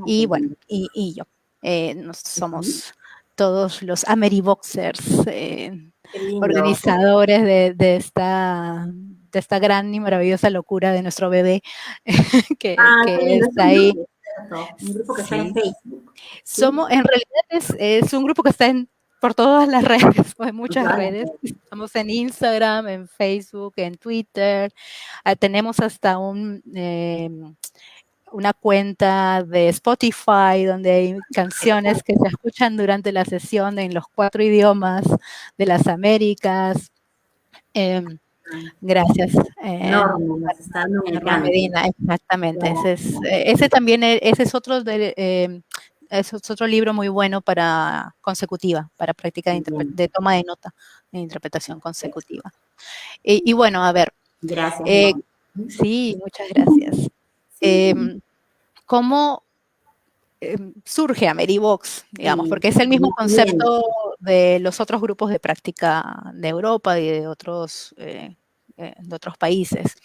S3: Y bueno, y yo. Somos todos los Ameriboxers, organizadores de esta gran y maravillosa locura de nuestro bebé que está ahí.
S2: Un grupo que está en Facebook.
S3: En realidad es un grupo que está por todas las redes, en muchas redes. Estamos en Instagram, en Facebook, en Twitter. Tenemos hasta una cuenta de Spotify donde hay canciones que se escuchan durante la sesión en los 4 idiomas de las Américas. Gracias. Norma Medina, exactamente. Ese también es otro es otro libro muy bueno para consecutiva, para práctica de toma de nota, de interpretación consecutiva. Y bueno, a ver.
S2: Gracias.
S3: Sí, muchas gracias. ¿Cómo surge Ameribox, digamos? Porque es el mismo concepto de los otros grupos de práctica de Europa y de otros países.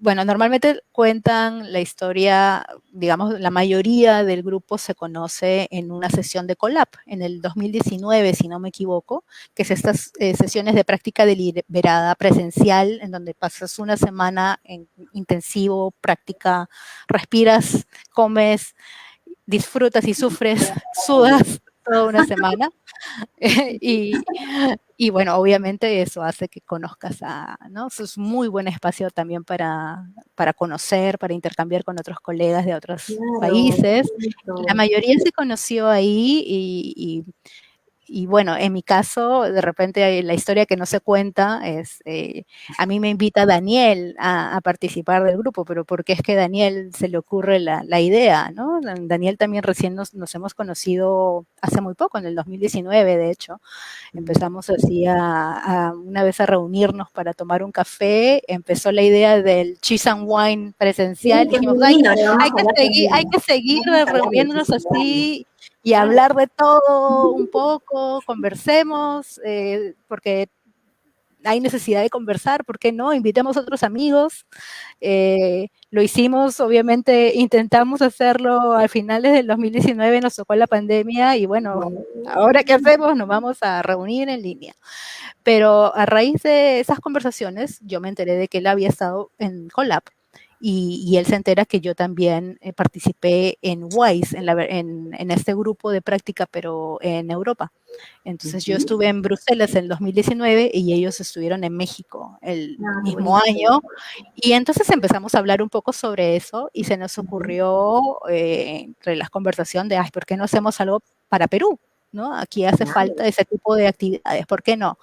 S3: Bueno, normalmente cuentan la historia, digamos, la mayoría del grupo se conoce en una sesión de Collab, en el 2019, si no me equivoco, que es estas sesiones de práctica deliberada presencial, en donde pasas una semana en intensivo, práctica, respiras, comes, disfrutas y sufres, sudas toda una semana. Y bueno, obviamente eso hace que conozcas ¿no? Eso es muy buen espacio también para conocer, para intercambiar con otros colegas de otros países. La mayoría se conoció ahí y bueno, en mi caso, de repente la historia que no se cuenta es, a mí me invita Daniel a participar del grupo, pero porque es que a Daniel se le ocurre la idea, ¿no? Daniel también recién nos hemos conocido hace muy poco, en el 2019, de hecho. Empezamos así una vez a reunirnos para tomar un café, empezó la idea del cheese and wine presencial, dijimos, hay que seguir reuniéndonos así y hablar de todo un poco, conversemos, porque hay necesidad de conversar, ¿por qué no? Invitemos a otros amigos. Lo hicimos, obviamente, intentamos hacerlo al finales del 2019, nos tocó la pandemia y bueno, ¿ahora qué hacemos? Nos vamos a reunir en línea. Pero a raíz de esas conversaciones, yo me enteré de que él había estado en Collab. Y él se entera que yo también participé en WISE, en este grupo de práctica, pero en Europa. Entonces yo estuve en Bruselas en el 2019 y ellos estuvieron en México el mismo año. Y entonces empezamos a hablar un poco sobre eso y se nos ocurrió entre las conversaciones de, ¿por qué no hacemos algo para Perú? ¿No? Aquí hace falta ese tipo de actividades, ¿por qué no?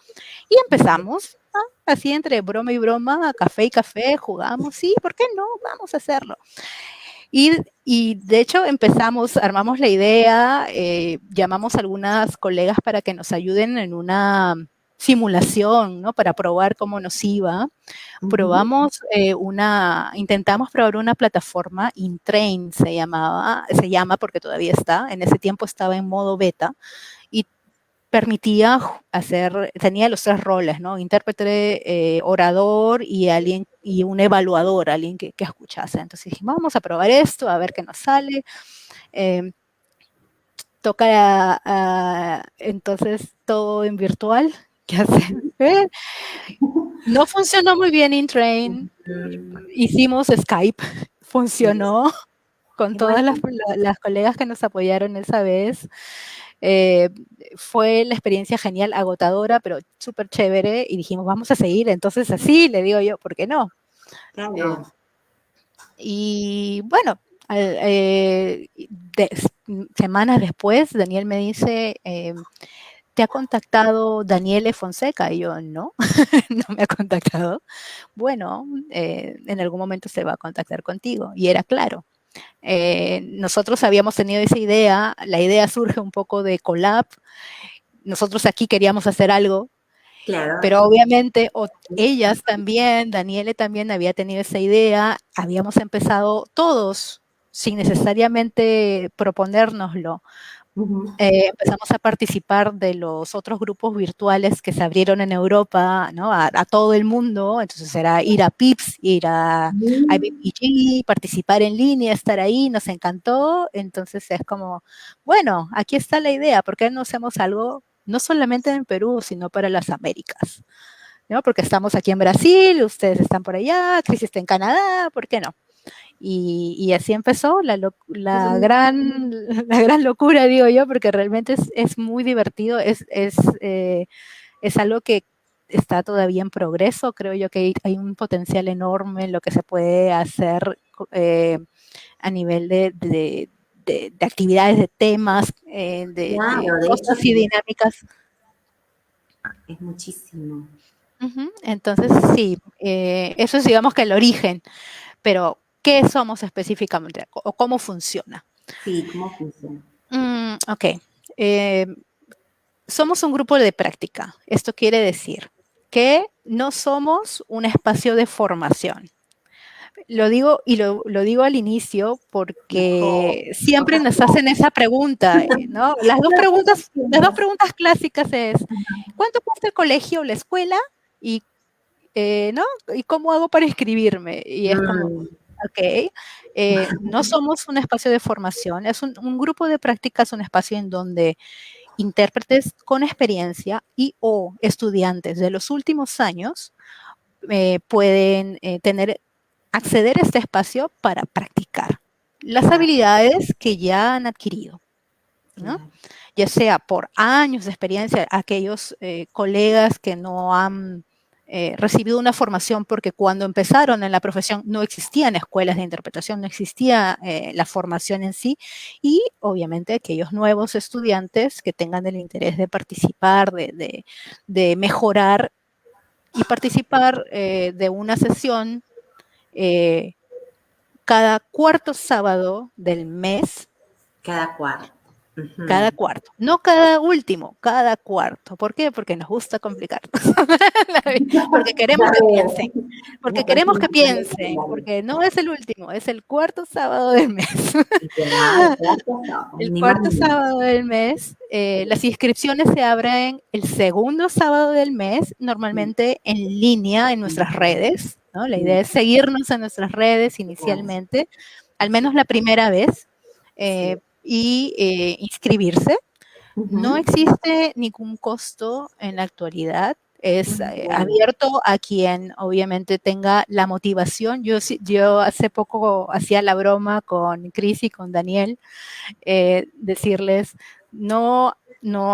S3: Y empezamos así entre broma y broma, café y café, jugamos, sí, ¿por qué no? Vamos a hacerlo. Y de hecho armamos la idea, llamamos a algunas colegas para que nos ayuden en una simulación, ¿no? Para probar cómo nos iba. Intentamos probar una plataforma, Intrain se llama porque todavía está, en ese tiempo estaba en modo beta, y permitía tenía los 3 roles, ¿no? Intérprete, orador y un evaluador, alguien que escuchase. Entonces dijimos, vamos a probar esto, a ver qué nos sale. Toca entonces todo en virtual. ¿Qué hacen? No funcionó muy bien Intrain. Hicimos Skype, funcionó con todas las colegas que nos apoyaron esa vez. Fue la experiencia genial, agotadora, pero súper chévere, y dijimos, vamos a seguir, entonces así, le digo yo, ¿por qué no? Y bueno, Semanas después, Daniel me dice, ¿te ha contactado Daniele Fonseca? Y yo, no, no me ha contactado. Bueno, en algún momento se va a contactar contigo. Y era claro. Nosotros habíamos tenido esa idea, la idea surge un poco de collab. Nosotros aquí queríamos hacer algo,
S2: Claro.
S3: pero obviamente ellas también, Daniele también había tenido esa idea, habíamos empezado todos sin necesariamente proponérnoslo.
S2: Ujú.
S3: Empezamos a participar de los otros grupos virtuales que se abrieron en Europa, ¿no? A todo el mundo. Entonces era ir a PIPS, ir a IBPG, participar en línea, estar ahí, nos encantó. Entonces es como, bueno, aquí está la idea, ¿por qué no hacemos algo no solamente en Perú, sino para las Américas? ¿No? Porque estamos aquí en Brasil, ustedes están por allá, Cris está en Canadá, ¿por qué no? Y así empezó la gran locura, digo yo, porque realmente es muy divertido, es algo que está todavía en progreso, creo yo que hay un potencial enorme en lo que se puede hacer eh, a nivel de actividades, de temas, de
S2: Claro, de hecho
S3: cosas y dinámicas.
S2: es muchísimo.
S3: Entonces, sí, eso es digamos que el origen. Pero, ¿qué somos específicamente o cómo funciona?
S2: Sí, ¿cómo funciona?
S3: Ok. Eh, Somos un grupo de práctica. Esto quiere decir que no somos un espacio de formación. Lo digo y lo digo al inicio
S2: Mejor.
S3: porque siempre nos hacen esa pregunta, ¿no? Las dos preguntas clásicas es, ¿cuánto cuesta el colegio o la escuela? Y, ¿no? ¿Y cómo hago para inscribirme? Y es como,
S2: Mm,
S3: ok, no somos un espacio de formación, es un grupo de prácticas, un espacio en donde intérpretes con experiencia y o estudiantes de los últimos años pueden acceder a este espacio para practicar las
S2: claro,
S3: habilidades que ya han adquirido, ¿no?
S2: claro.
S3: Ya sea por años de experiencia, aquellos colegas que no han recibido una formación porque cuando empezaron en la profesión no existían escuelas de interpretación, no existía la formación en sí, y obviamente aquellos nuevos estudiantes que tengan el interés de participar, de mejorar y participar de una sesión eh, cada cuarto sábado del mes,
S2: Cada cuarto. Ujú.
S3: cada cuarto, no cada último, cada cuarto. ¿Por qué? Porque nos gusta complicar, porque queremos que piensen,
S2: La próxima
S3: porque no es el último, es el cuarto sábado del mes.
S2: literal, cuarto sábado,
S3: El
S2: ni más
S3: cuarto
S2: ni menos.
S3: sábado del mes, las inscripciones se abren el segundo sábado del mes, normalmente en línea en nuestras redes, ¿no? La idea es seguirnos en nuestras redes inicialmente, al menos la primera vez,
S2: Sí.
S3: y inscribirse. No
S2: Ujú.
S3: existe ningún costo en la actualidad. Es
S2: Bueno,
S3: abierto a quien obviamente tenga la motivación. Yo hace poco hacía la broma con Cris y con Daniel, decirles, no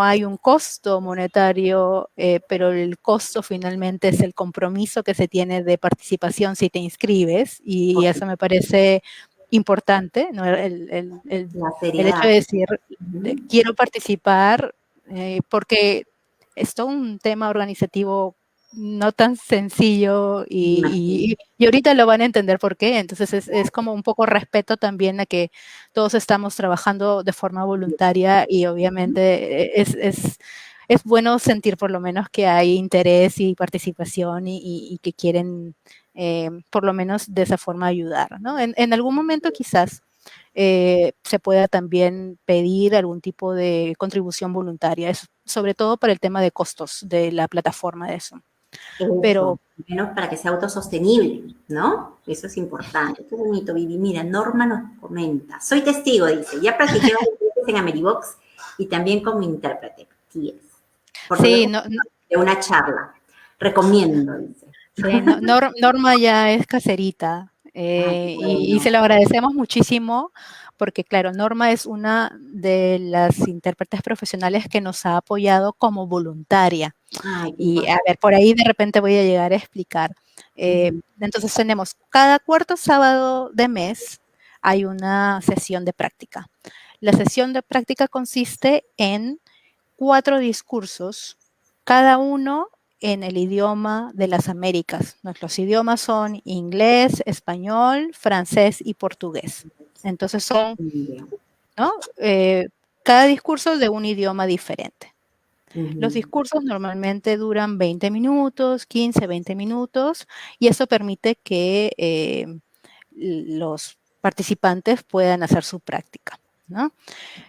S3: hay un costo monetario, pero el costo finalmente es el compromiso que se tiene de participación si te inscribes, y
S2: por
S3: eso me parece importante, ¿no?
S2: la
S3: El hecho de
S2: seriedad.
S3: decir,
S2: Ujú.
S3: quiero participar, porque es todo un tema organizativo no tan sencillo
S2: Me imagino.
S3: y ahorita lo van a entender por qué. Entonces es como un poco respeto también a que todos estamos trabajando de forma voluntaria y obviamente es bueno sentir por lo menos que hay interés y participación y que quieren por lo menos de esa forma ayudar, ¿no? En algún momento quizás se pueda también pedir algún tipo de contribución voluntaria, sobre todo para el tema de costos de la plataforma de eso.
S2: Eso,
S3: Pero
S2: menos para que sea autosostenible, ¿no? Eso es importante. Qué bonito, Vivi. Mira, Norma nos comenta. Soy testigo, dice. Ya practiqué varias veces en Ameribox y también con mi intérprete. Sí es. Por
S3: sí,
S2: teléfono de una charla. Recomiendo, dice.
S3: sí, Norma ya es caserita
S2: Ay, qué
S3: y se
S2: bueno.
S3: lo agradecemos muchísimo porque, claro, Norma es una de las intérpretes profesionales que nos ha apoyado como voluntaria.
S2: Ay, qué
S3: Y a
S2: importante.
S3: ver, por ahí de repente voy a llegar a explicar.
S2: Ujú.
S3: Entonces tenemos cada cuarto sábado de mes, hay una sesión de práctica. La sesión de práctica consiste en 4 discursos, cada uno en el idioma de las Américas. Nuestros idiomas son inglés, español, francés y portugués. Entonces son, ¿no? Cada discurso de un idioma diferente. Los discursos normalmente duran 20 minutos, 15, 20 minutos, y eso permite que los participantes puedan hacer su práctica, ¿no?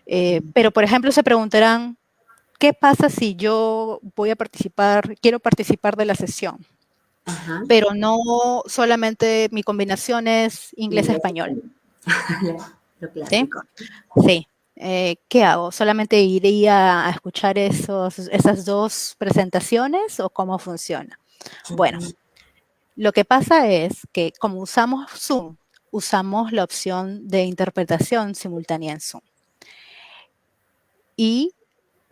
S3: Pero, por ejemplo, se preguntarán, ¿qué pasa si yo voy a participar, quiero participar de la sesión?
S2: Ajá.
S3: Pero no solamente mi combinación es inglés-español.
S2: Lo clásico.
S3: Sí. ¿Qué hago? ¿Solamente iría a escuchar esas 2 presentaciones o cómo funciona? Bueno, lo que pasa es que como usamos Zoom, usamos la opción de interpretación simultánea en Zoom. Y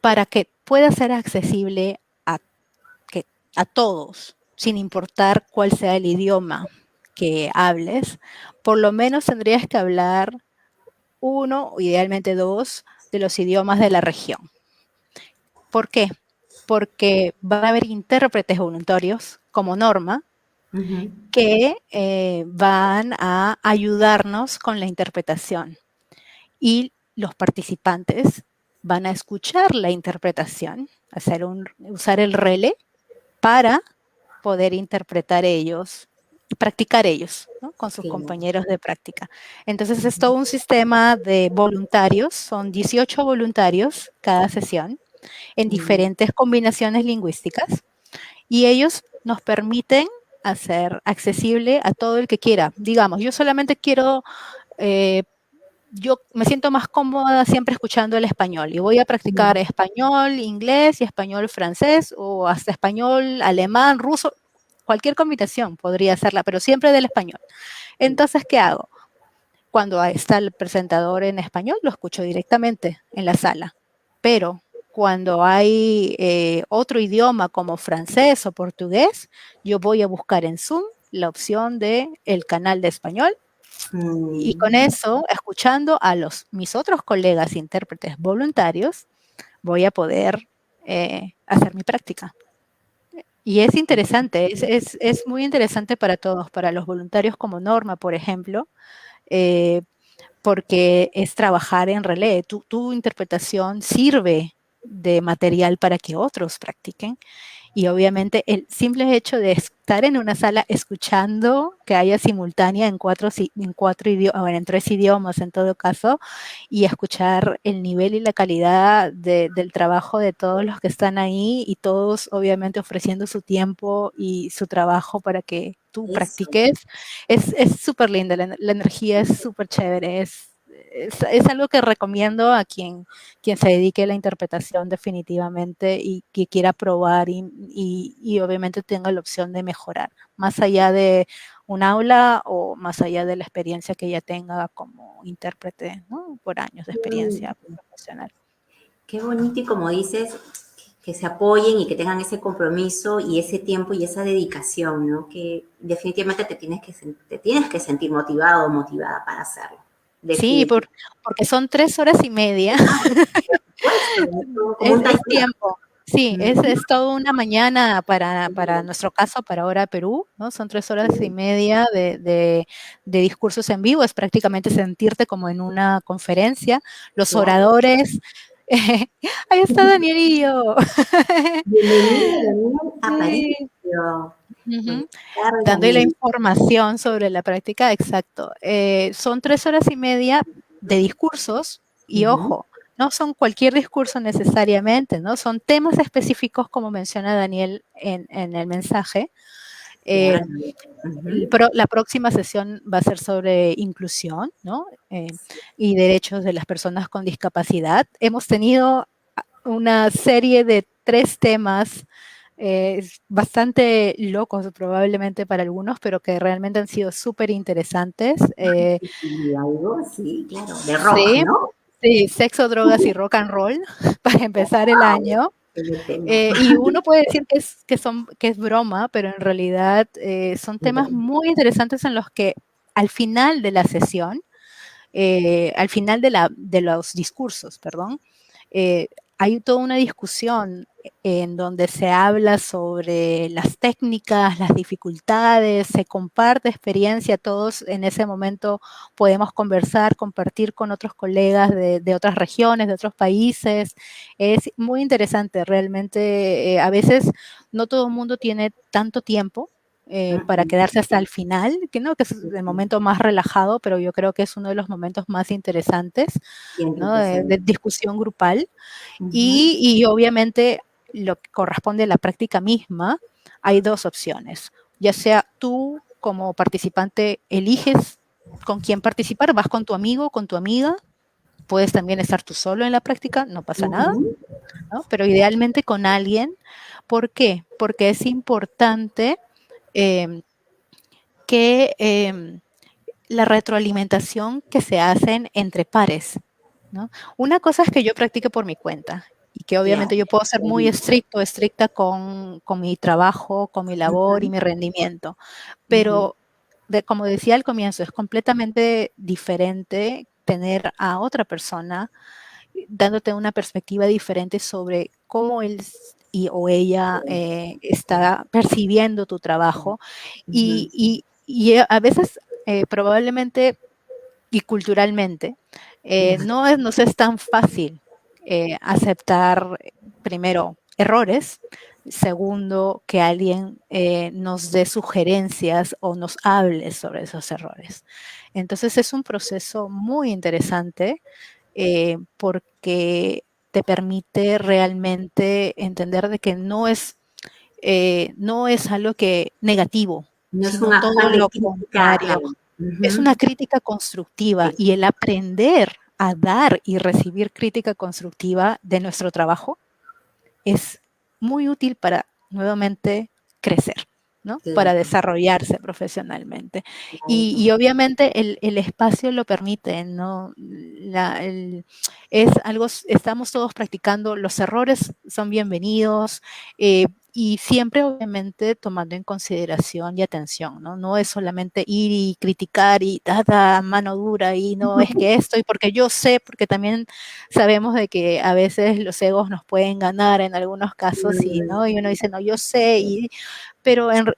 S3: para que pueda ser accesible a todos, sin importar cuál sea el idioma que hables, por lo menos tendrías que hablar 1, o idealmente 2, de los idiomas de la región. ¿Por qué? Porque van a haber intérpretes voluntarios, como norma, que van a ayudarnos con la interpretación. Y los participantes van a escuchar la interpretación, usar el relé para poder interpretar ellos y practicar ellos, ¿no? Con sus compañeros de práctica. Entonces es todo un sistema de voluntarios, son 18 voluntarios cada sesión en diferentes combinaciones lingüísticas y ellos nos permiten hacer accesible a todo el que quiera. Digamos, yo solamente quiero yo me siento más cómoda siempre escuchando el español y voy a practicar español, inglés y español francés o hasta español, alemán, ruso, cualquier combinación podría hacerla, pero siempre del español. Entonces, ¿qué hago? Cuando está el presentador en español, lo escucho directamente en la sala, pero cuando hay otro idioma como francés o portugués, yo voy a buscar en Zoom la opción de el canal de español. Y con eso, escuchando a mis otros colegas intérpretes voluntarios, voy a poder hacer mi práctica. Y es interesante, es muy interesante para todos, para los voluntarios como Norma, por ejemplo, porque es trabajar en relé. Tu interpretación sirve de material para que otros practiquen. Y obviamente el simple hecho de estar en una sala escuchando que haya simultánea en 3 idiomas en todo caso, y escuchar el nivel y la calidad del trabajo de todos los que están ahí y todos obviamente ofreciendo su tiempo y su trabajo para que tú practiques, es súper linda, la energía es súper chévere, es algo que recomiendo a quien se dedique a la interpretación definitivamente y que quiera probar y obviamente tenga la opción de mejorar, más allá de un aula o más allá de la experiencia que ella tenga como intérprete, ¿no? Por años de experiencia profesional.
S2: Qué bonito y como dices, que se apoyen y que tengan ese compromiso y ese tiempo y esa dedicación, ¿no? Que definitivamente te tienes que sentir motivado o motivada para hacerlo.
S3: Sí, porque son 3 horas y media. Es tiempo. Sí, es toda una mañana para nuestro caso, para Hora Perú, ¿no? Son 3 horas y media de discursos en vivo, es prácticamente sentirte como en una conferencia. Los oradores, ahí está Danielillo.
S2: Bienvenido, Daniel Aparicio.
S3: Dando la información sobre la práctica, exacto. Son 3 horas y media de discursos y ojo, no son cualquier discurso necesariamente, ¿no? Son temas específicos como menciona Daniel en el mensaje. La próxima sesión va a ser sobre inclusión, ¿no? Y derechos de las personas con discapacidad. Hemos tenido una serie de 3 temas bastante locos probablemente para algunos, pero que realmente han sido súper interesantes.
S2: Sí, claro, de rock,
S3: sí,
S2: ¿no?
S3: Sí, sexo, drogas y rock and roll para empezar el año. Y uno puede decir que es broma, pero en realidad son temas muy interesantes en los que al final de la sesión al final de los discursos, perdón, eh, hay toda una discusión en donde se habla sobre las técnicas, las dificultades, se comparte experiencia, todos en ese momento podemos conversar, compartir con otros colegas de otras regiones, de otros países. Es muy interesante, realmente a veces no todo el mundo tiene tanto tiempo para quedarse hasta el final, que no, que es el momento más relajado, pero yo creo que es uno de los momentos más interesantes, ¿no? De discusión grupal. Y obviamente lo que corresponde a la práctica misma, hay dos opciones. Ya sea tú como participante eliges con quién participar, vas con tu amigo, con tu amiga, puedes también estar tú solo en la práctica, no pasa nada, ¿no? Pero idealmente con alguien. ¿Por qué? Porque es importante eh, que la retroalimentación que se hacen entre pares, ¿no? Una cosa es que yo practique por mi cuenta y que obviamente yo puedo ser muy estricta con mi trabajo, con mi labor y mi rendimiento, pero como decía al comienzo, es completamente diferente tener a otra persona dándote una perspectiva diferente sobre cómo él o ella está percibiendo tu trabajo y a veces probablemente y culturalmente nos es tan fácil aceptar primero errores, segundo que alguien nos dé sugerencias o nos hable sobre esos errores. Entonces es un proceso muy interesante porque te permite realmente entender de que no es algo que negativo,
S2: No es un
S3: sino todo
S2: afán de
S3: lo
S2: crítica,
S3: contrario.
S2: claro.
S3: Es una crítica constructiva y el aprender a dar y recibir crítica constructiva de nuestro trabajo es muy útil para nuevamente crecer, ¿no? Para
S2: Claro,
S3: desarrollarse profesionalmente.
S2: claro.
S3: Y obviamente el espacio lo permite, ¿no? Es algo, estamos todos practicando, los errores son bienvenidos, y siempre obviamente tomando en consideración y atención, ¿no? No es solamente ir y criticar y mano dura y no es que esto y porque yo sé, porque también sabemos de que a veces los egos nos pueden ganar en algunos casos y, ¿no? Y uno dice, no, yo sé, pero en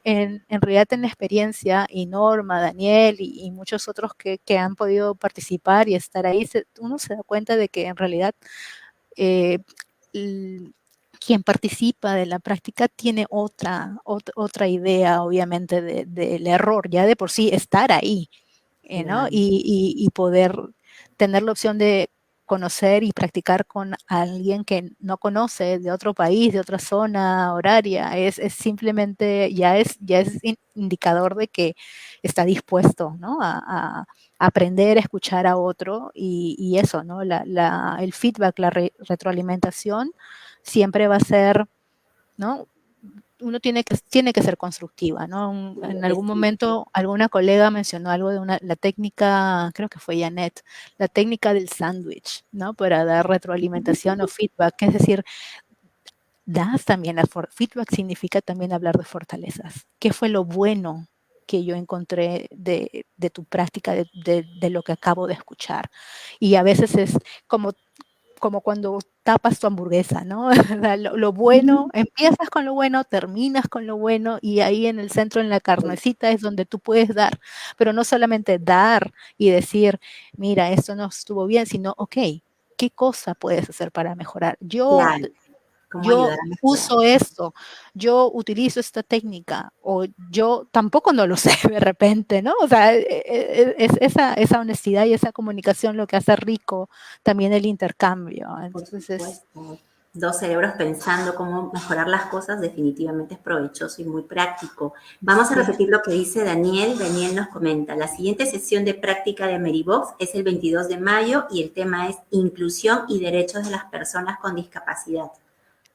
S3: realidad en la experiencia, y Norma, Daniel y muchos otros que han podido participar y estar ahí, uno se da cuenta de que en realidad eh, quien participa de la práctica tiene otra idea, obviamente, del error, ya de por sí estar ahí, ¿no?
S2: Claro.
S3: Y poder tener la opción de conocer y practicar con alguien que no conoce de otro país, de otra zona horaria, es simplemente, ya es indicador de que está dispuesto, ¿no? A aprender, a escuchar a otro y eso, ¿no? El feedback, retroalimentación siempre va a ser, ¿no? Uno tiene que ser constructiva, ¿no? En algún momento alguna colega mencionó algo de la técnica, creo que fue Janet, la técnica del sándwich, ¿no? Para dar retroalimentación o feedback, es decir, das también feedback significa también hablar de fortalezas. ¿Qué fue lo bueno que yo encontré de tu práctica, de lo que acabo de escuchar? Y a veces es como cuando tapas tu hamburguesa, ¿no? Lo bueno, empiezas con lo bueno, terminas con lo bueno y ahí en el centro, en la carnecita, es donde tú puedes dar, pero no solamente dar y decir, mira, esto no estuvo bien, sino, ok, ¿qué cosa puedes hacer para mejorar?
S2: Claro, cómo
S3: Yo
S2: ayudar a mejorar.
S3: uso esto, yo utilizo esta técnica, o yo tampoco no lo sé de repente, ¿no? O sea, es esa honestidad y esa comunicación lo que hace rico también el intercambio.
S2: Por
S3: Entonces
S2: supuesto. Dos cerebros pensando cómo mejorar las cosas definitivamente es provechoso y muy práctico. Vamos a
S3: sí.
S2: repetir lo que dice Daniel. Daniel nos comenta, la siguiente sesión de práctica de Merivox es el 22 de mayo y el tema es Inclusión y Derechos de las Personas con Discapacidad.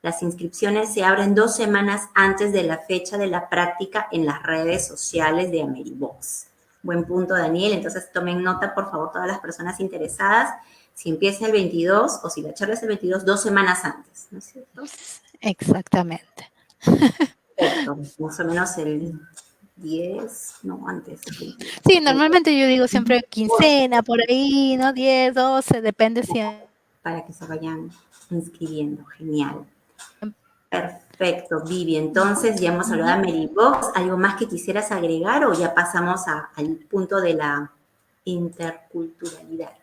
S2: Las inscripciones se abren 2 semanas antes de la fecha de la práctica en las redes sociales de Ameribox. Buen punto, Daniel. Entonces tomen nota, por favor, todas las personas interesadas. Si empieza el 22 o si la charla es el 22, 2 semanas antes, ¿no es cierto?
S3: Exactamente.
S2: Perfecto. Más o menos 10, no, antes.
S3: Sí, normalmente yo digo siempre quincena, por ahí, ¿no? 10, 12, depende si...
S2: Para que se vayan inscribiendo. Genial. Perfecto, Vivi. Entonces ya hemos hablado de Meribox. ¿Algo más que quisieras agregar o ya pasamos al punto de la interculturalidad?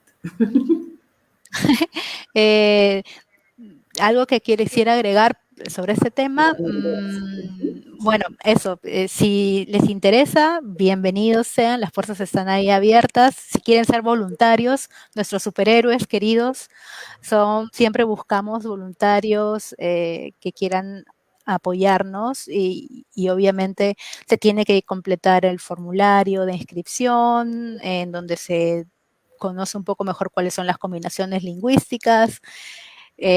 S3: Algo que quisiera agregar sobre este tema, bueno, eso, si les interesa, bienvenidos sean, las puertas están ahí abiertas. Si quieren ser voluntarios, nuestros superhéroes queridos, siempre buscamos voluntarios que quieran apoyarnos y obviamente se tiene que completar el formulario de inscripción en donde se conoce un poco mejor cuáles son las combinaciones lingüísticas,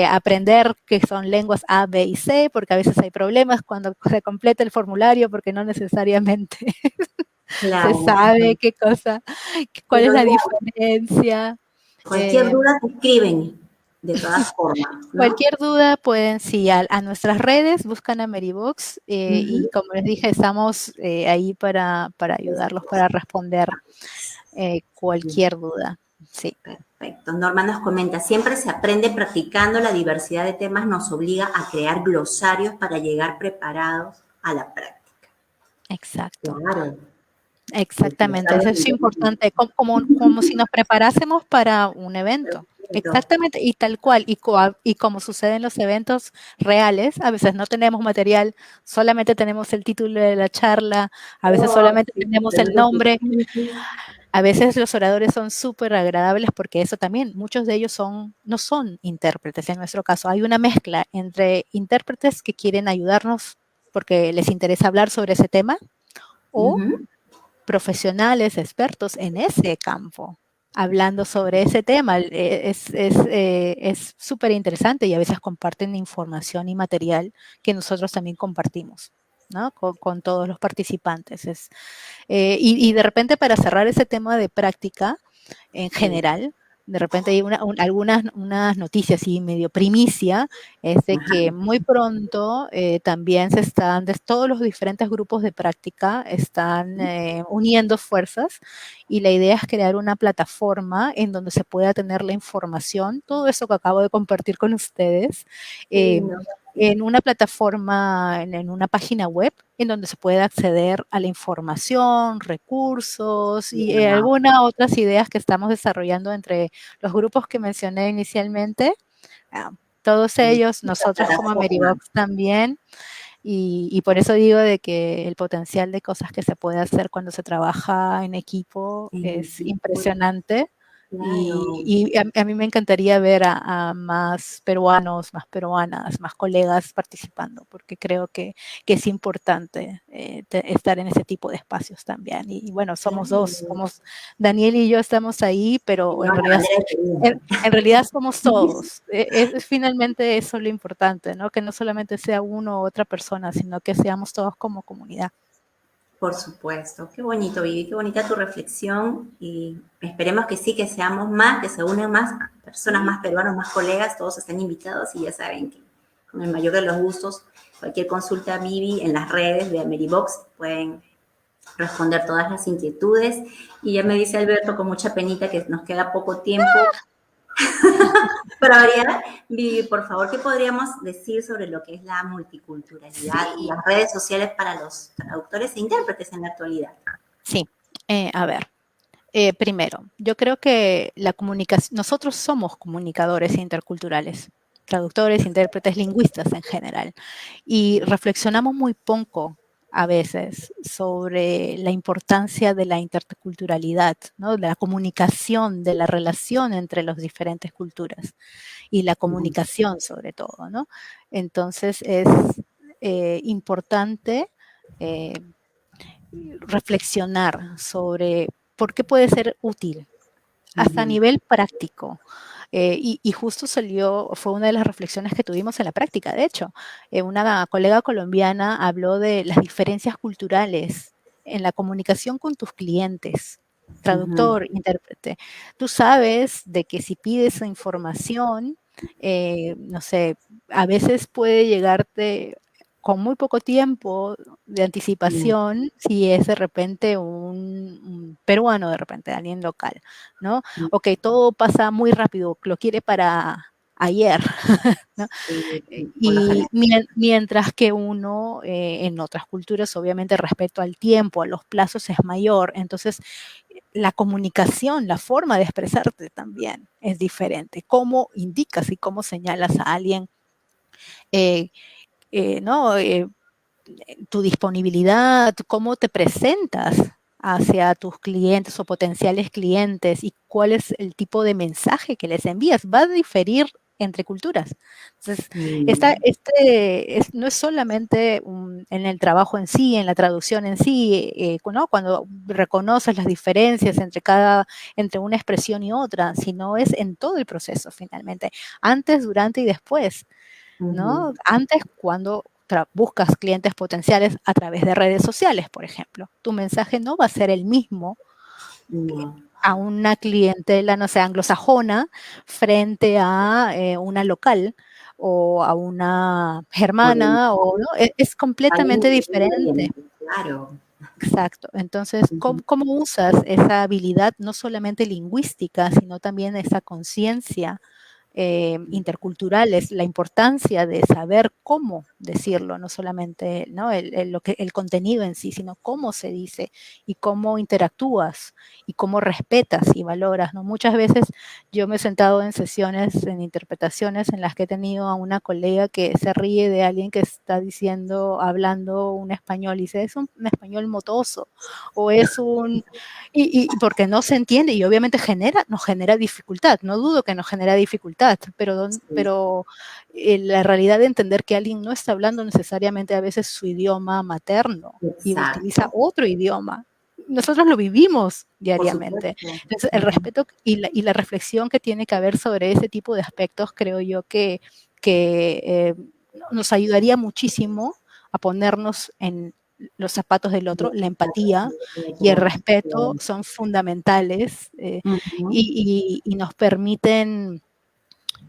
S3: aprender qué son lenguas A, B y C, porque a veces hay problemas cuando se completa el formulario porque no necesariamente
S2: Claro.
S3: se sabe qué cosa, cuál
S2: Pero
S3: es la
S2: ya,
S3: diferencia.
S2: cualquier duda te escriben, de todas formas, ¿no?
S3: Cualquier duda pueden, sí, a nuestras redes, buscan a Meribox y como les dije, estamos ahí para ayudarlos, para responder cualquier duda. Sí.
S2: Perfecto. Norma nos comenta, siempre se aprende practicando, la diversidad de temas nos obliga a crear glosarios para llegar preparados a la práctica.
S3: Exacto.
S2: Claro.
S3: Exactamente, eso es importante, como si nos preparásemos para un evento. Exactamente, y tal cual, y como sucede en los eventos reales, a veces no tenemos material, solamente tenemos el título de la charla, a veces solamente tenemos el nombre, a veces los oradores son súper agradables porque eso también, muchos de ellos no son intérpretes en nuestro caso, hay una mezcla entre intérpretes que quieren ayudarnos porque les interesa hablar sobre ese tema o profesionales, expertos en ese campo, hablando sobre ese tema. Es súper interesante y a veces comparten información y material que nosotros también compartimos, ¿no? Con todos los participantes. Y de repente para cerrar ese tema de práctica en general, de repente hay unas noticias y medio primicia, es de que muy pronto también todos los diferentes grupos de práctica están uniendo fuerzas y la idea es crear una plataforma en donde se pueda tener la información, todo eso que acabo de compartir con ustedes, en una plataforma, en una página web, en donde se puede acceder a la información, recursos y algunas otras ideas que estamos desarrollando entre los grupos que mencioné inicialmente. Todos ellos, nosotros como Ameribox también, y por eso digo de que el potencial de cosas que se puede hacer cuando se trabaja en equipo es impresionante. Y a mí me encantaría ver a más peruanos, más peruanas, más colegas participando, porque creo que es importante estar en ese tipo de espacios también. Y bueno, somos dos, Daniel y yo estamos ahí, pero en realidad somos todos. Es finalmente eso lo importante, ¿no? Que no solamente sea uno u otra persona, sino que seamos todos como comunidad.
S2: Por supuesto, qué bonito, Vivi, qué bonita tu reflexión y esperemos que sí, que seamos más, que se unan más personas, más peruanos, más colegas, todos están invitados y ya saben que con el mayor de los gustos, cualquier consulta a Vivi en las redes de Ameribox pueden responder todas las inquietudes y ya me dice Alberto con mucha penita que nos queda poco tiempo. Para variar, Vivi, por favor, ¿qué podríamos decir sobre lo que es la multiculturalidad y las redes sociales para los traductores e intérpretes en la actualidad?
S3: Sí, a ver, primero, yo creo que la comunicación, nosotros somos comunicadores interculturales, traductores, intérpretes, lingüistas en general, y reflexionamos muy poco a veces sobre la importancia de la interculturalidad, ¿no? De la comunicación, de la relación entre las diferentes culturas y la comunicación sobre todo, ¿no? Entonces es importante reflexionar sobre por qué puede ser útil, hasta a nivel práctico. Y justo fue una de las reflexiones que tuvimos en la práctica. De hecho, una colega colombiana habló de las diferencias culturales en la comunicación con tus clientes, traductor, intérprete. Tú sabes de que si pides información, no sé, a veces puede llegarte con muy poco tiempo de anticipación, si es de repente un peruano, de repente alguien local, ¿no? Ok, todo pasa muy rápido, lo quiere para ayer, ¿no? Y mientras que uno en otras culturas, obviamente, respecto al tiempo, a los plazos es mayor, entonces la comunicación, la forma de expresarte también es diferente. Cómo indicas y cómo señalas a alguien, ¿no? Tu disponibilidad, cómo te presentas hacia tus clientes o potenciales clientes y cuál es el tipo de mensaje que les envías, va a diferir entre culturas. Entonces, no es solamente en el trabajo en sí, en la traducción en sí, ¿no? Cuando reconoces las diferencias entre una expresión y otra, sino es en todo el proceso finalmente, antes, durante y después, ¿no? Antes, cuando buscas clientes potenciales a través de redes sociales, por ejemplo, tu mensaje no va a ser el mismo a una clientela, no sé, anglosajona frente a una local o a una germana, ¿no? Es completamente diferente.
S2: Claro.
S3: Exacto. Entonces, ¿cómo usas esa habilidad no solamente lingüística, sino también esa conciencia interculturales, la importancia de saber cómo decirlo, no solamente, ¿no? el contenido en sí, sino cómo se dice y cómo interactúas y cómo respetas y valoras, ¿no? Muchas veces yo me he sentado en sesiones, en interpretaciones en las que he tenido a una colega que se ríe de alguien que está diciendo, hablando un español y dice, es un español motoso o es un y porque no se entiende y obviamente nos genera dificultad, no dudo que nos genera dificultad, pero la realidad de entender que alguien no está hablando necesariamente a veces su idioma materno y utiliza otro idioma. Nosotros lo vivimos diariamente. Entonces, el respeto y la reflexión que tiene que haber sobre ese tipo de aspectos, creo yo que nos ayudaría muchísimo a ponernos en los zapatos del otro, la empatía y el respeto son fundamentales y nos permiten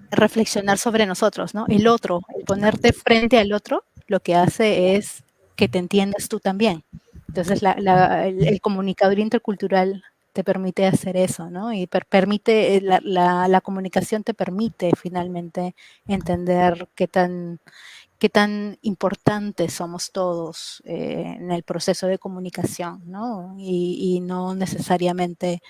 S3: reflexionar sobre nosotros, ¿no? El otro, el ponerte frente al otro, lo que hace es que te entiendas tú también. Entonces, el comunicador intercultural te permite hacer eso, ¿no? Y permite, la comunicación te permite finalmente entender qué tan importantes somos todos en el proceso de comunicación, ¿no? Y no necesariamente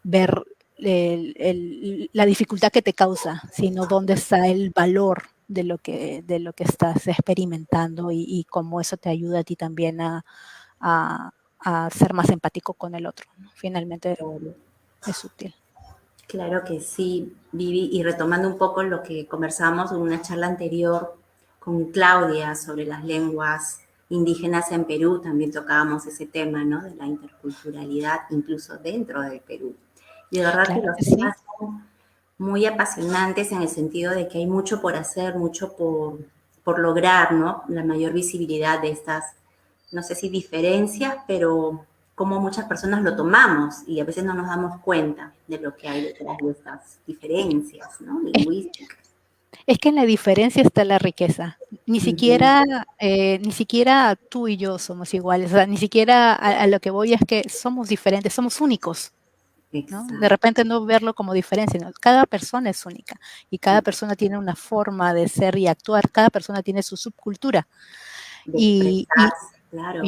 S3: ver la dificultad que te causa, sino dónde está el valor de lo que estás experimentando y cómo eso te ayuda a ti también a ser más empático con el otro, ¿no? Finalmente es útil.
S2: Claro que sí, Vivi, y retomando un poco lo que conversamos en una charla anterior con Claudia sobre las lenguas indígenas en Perú, también tocábamos ese tema, ¿no? De la interculturalidad, incluso dentro del Perú. Y de verdad que los temas son muy apasionantes en el sentido de que hay mucho por hacer, mucho por lograr, ¿no? La mayor visibilidad de estas, no sé si diferencias, pero cómo muchas personas lo tomamos y a veces no nos damos cuenta de lo que hay detrás de estas diferencias, ¿no? Lingüísticas.
S3: Es que en la diferencia está la riqueza. Ni siquiera tú y yo somos iguales. O sea, ni siquiera a lo que voy es que somos diferentes, somos únicos, ¿no? De repente no verlo como diferencia, ¿no? Cada persona es única y cada persona tiene una forma de ser y actuar, cada persona tiene su subcultura y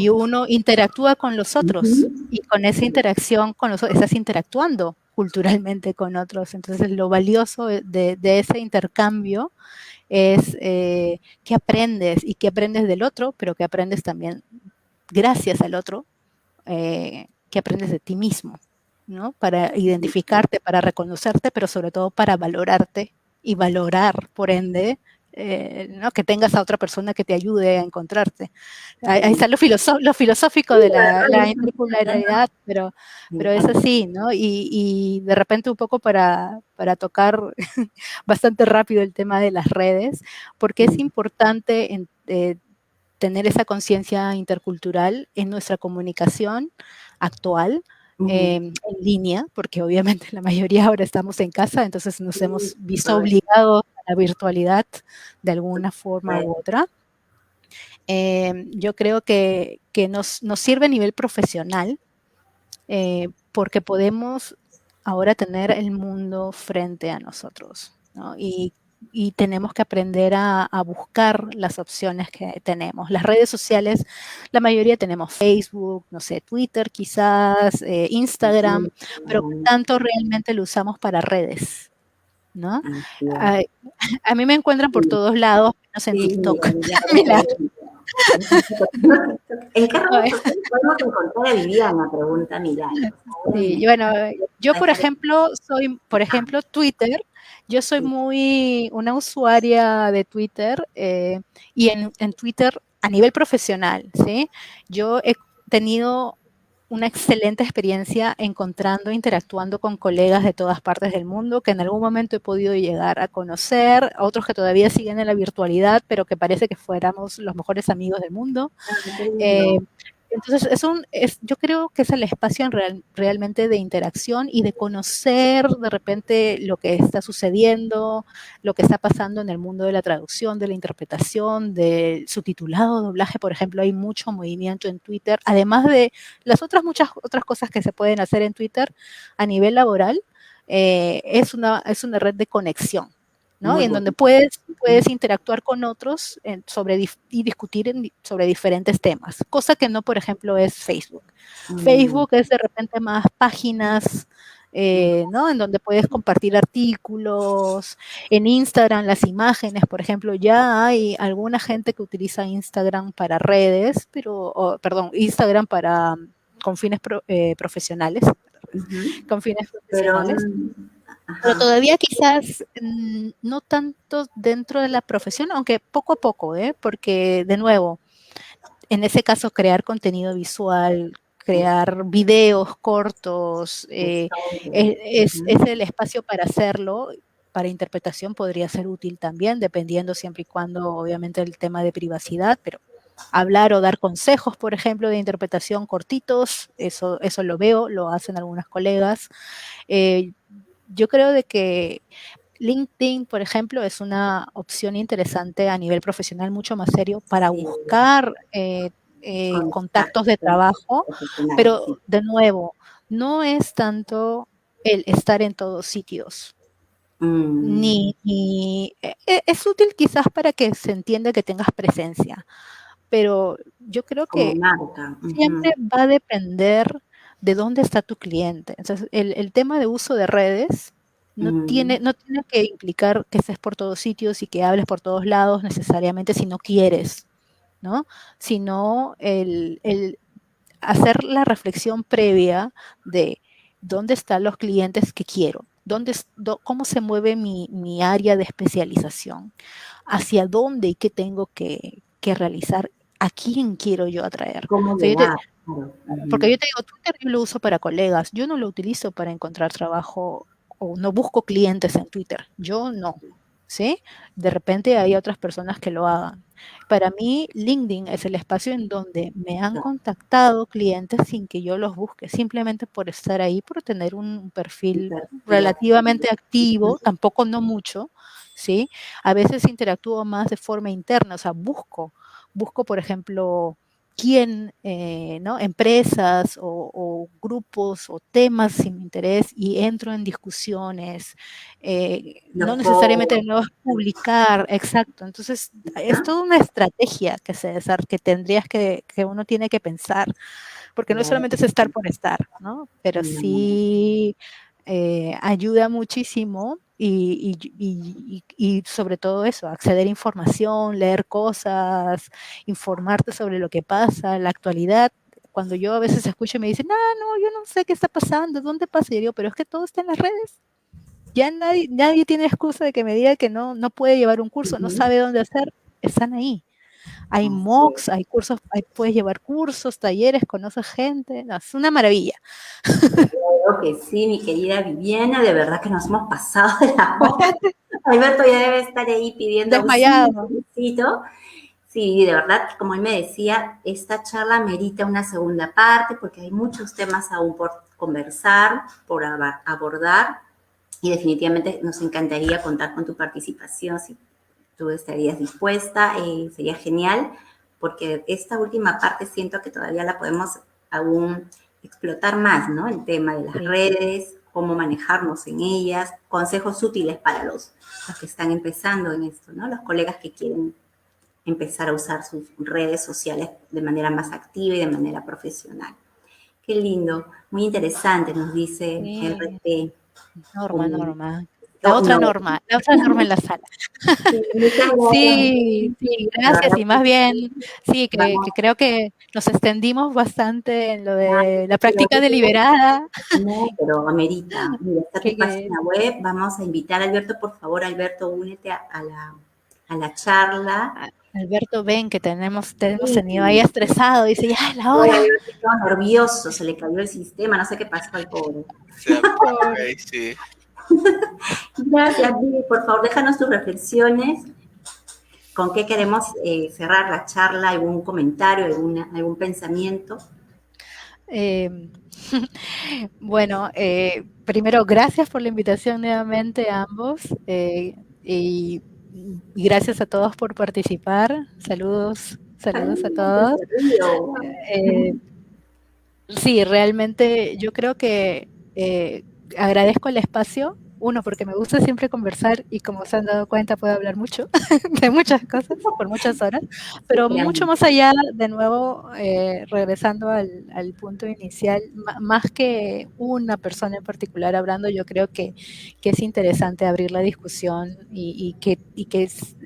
S3: uno interactúa con los otros y con esa interacción con los otros, estás interactuando culturalmente con otros. Entonces lo valioso de ese intercambio es que aprendes y que aprendes del otro, pero que aprendes también gracias al otro, que aprendes de ti mismo, ¿no? Para identificarte, para reconocerte, pero sobre todo para valorarte y valorar, por ende, ¿no? Que tengas a otra persona que te ayude a encontrarte. Ahí está lo filosófico de la interculturalidad, pero es así, ¿no? Y de repente un poco para tocar bastante rápido el tema de las redes, porque es importante tener esa conciencia intercultural en nuestra comunicación actual, en línea, porque obviamente la mayoría ahora estamos en casa, entonces nos hemos visto obligados a la virtualidad de alguna forma u otra. Yo creo que nos sirve a nivel profesional, porque podemos ahora tener el mundo frente a nosotros, ¿no? Y tenemos que aprender a buscar las opciones que tenemos. Las redes sociales, la mayoría tenemos Facebook, no sé, Twitter quizás, Instagram, pero ¿qué tanto realmente lo usamos para redes? ¿No?
S2: Así es.
S3: A, a mí me encuentran por
S2: Sí,
S3: todos lados, menos en
S2: sí,
S3: TikTok.
S2: mira,
S3: Mira,
S2: ¿en qué redes sociales podemos encontrar a Viviana? Pregunta Milagros. Ahora
S3: sí,
S2: me
S3: bueno, yo por
S2: dejar.
S3: ejemplo soy, por ejemplo, Twitter, yo soy muy una usuaria de Twitter, y en Twitter a nivel profesional, ¿sí? Yo he tenido una excelente experiencia encontrando, interactuando con colegas de todas partes del mundo que en algún momento he podido llegar a conocer, otros que todavía siguen en la virtualidad, pero que parece que fuéramos los mejores amigos del mundo.
S2: Qué
S3: Eh,
S2: lindo.
S3: entonces, yo creo que es el espacio realmente de interacción y de conocer de repente lo que está sucediendo, lo que está pasando en el mundo de la traducción, de la interpretación, del subtitulado, doblaje, por ejemplo, hay mucho movimiento en Twitter, además de las muchas otras cosas que se pueden hacer en Twitter a nivel laboral. Es una red de conexión, ¿no?
S2: Muy
S3: Y en donde
S2: bueno.
S3: puedes interactuar con otros y discutir sobre diferentes temas, cosa que no, por ejemplo, es Facebook.
S2: Mm,
S3: Facebook es de repente más páginas, ¿no? En donde puedes compartir artículos, en Instagram las imágenes, por ejemplo, ya hay alguna gente que utiliza Instagram para redes, perdón, Instagram con fines profesionales,
S2: ujú.
S3: con fines
S2: Pero,
S3: profesionales, pero
S2: ajá.
S3: todavía quizás no tanto dentro de la profesión, aunque poco a poco, ¿eh? Porque de nuevo, en ese caso crear contenido visual, crear videos cortos,
S2: Storytelling.
S3: es el espacio para hacerlo. Para interpretación podría ser útil también, dependiendo siempre y cuando, obviamente, el tema de privacidad, pero hablar o dar consejos, por ejemplo, de interpretación cortitos, eso lo veo, lo hacen algunas colegas. Eh, yo creo de que LinkedIn, por ejemplo, es una opción interesante a nivel profesional, mucho más serio, para
S2: Sí,
S3: buscar contactos de
S2: contactos
S3: trabajo,
S2: profesionales, sí.
S3: pero de nuevo, no es tanto el estar en todos sitios.
S2: Mm,
S3: Es útil quizás para que se entienda que tengas presencia, pero yo creo
S2: como
S3: que
S2: marca.
S3: siempre
S2: Ujú,
S3: va a depender de dónde está tu cliente. Entonces, el tema de uso de redes
S2: mm,
S3: no tiene que implicar que estés por todos sitios y que hables por todos lados necesariamente si no quieres, ¿no? Sino el hacer la reflexión previa de dónde están los clientes que quiero, cómo se mueve mi área de especialización, hacia dónde y qué tengo que realizar, a quién quiero yo atraer.
S2: cómo
S3: O sea,
S2: llegar, claro.
S3: porque
S2: Ujú.
S3: yo te digo, Twitter yo lo uso para colegas, yo no lo utilizo para encontrar trabajo o no busco clientes en Twitter, yo no, ¿sí? De repente hay otras personas que lo hagan. Para mí, LinkedIn es el espacio en donde me han
S2: Claro,
S3: contactado clientes sin que yo los busque, simplemente por estar ahí, por tener un
S2: un
S3: perfil
S2: perfil
S3: relativamente
S2: activo.
S3: activo,
S2: Ujú.
S3: tampoco no mucho, ¿sí? A veces interactúo más de forma interna, o sea, busco por ejemplo, quién, ¿no? Empresas o grupos o temas sin interés y entro en discusiones. No
S2: Los
S3: necesariamente
S2: foros,
S3: no es publicar, exacto. Entonces, es
S2: ¿no?
S3: toda una estrategia que tendrías que uno tiene que pensar, porque no
S2: Claro.
S3: solamente es estar por estar, ¿no? Pero
S2: Mm,
S3: sí ayuda muchísimo y sobre todo eso, acceder a información, leer cosas, informarte sobre lo que pasa, la actualidad. Cuando yo a veces escucho y me dicen, no, yo no sé qué está pasando, ¿dónde pasa? Y yo digo, pero es que todo está en las redes. Ya nadie tiene excusa de que me diga que no puede llevar un curso, no
S2: ujú.
S3: sabe dónde hacer, están ahí. Hay
S2: Así es.
S3: MOOCs, hay cursos, puedes llevar cursos, talleres, conoces gente, no, es una maravilla.
S2: Creo que sí, mi querida Viviana, de verdad que nos hemos pasado de la hora. Alberto ya debe estar ahí pidiendo auxilio,
S3: Desmayado.
S2: necesito. Sí, de verdad, como él me decía, esta charla merita una segunda parte porque hay muchos temas aún por conversar, por abordar y definitivamente nos encantaría contar con tu participación si tú estarías dispuesta, sería genial. porque esta última parte siento que todavía la podemos aún explotar más, ¿no? El tema de las redes, cómo manejarnos en ellas, consejos útiles para los que están empezando en esto, ¿no? Los colegas que quieren empezar a usar sus redes sociales de manera más activa y de manera profesional. Qué lindo, muy interesante, nos dice RT.
S3: Norma. La otra Norma en la sala. Sí, gracias. Y más bien, sí, que creo que nos extendimos bastante en lo de la práctica deliberada.
S2: No, pero amerita. Mira, está tu página web. Vamos a invitar a Alberto, por favor, Alberto, únete a la charla.
S3: Alberto, ven, que tenemos tenido ahí estresado, dice, ya es la hora.
S2: Estaba nervioso, se le cayó el sistema, no sé qué pasó al pobre.
S1: Sí.
S2: Gracias, Vivi. Por favor, déjanos tus reflexiones. ¿Con qué queremos cerrar la charla? ¿Algún comentario, algún pensamiento?
S3: Bueno, primero, gracias por la invitación nuevamente a ambos y gracias a todos por participar. Saludos a todos. Sí, realmente yo creo que agradezco el espacio. Uno, porque me gusta siempre conversar y como se han dado cuenta puedo hablar mucho de muchas cosas por muchas horas, pero mucho más allá, de nuevo, regresando al punto inicial, más que una persona en particular hablando, yo creo que es interesante abrir la discusión y que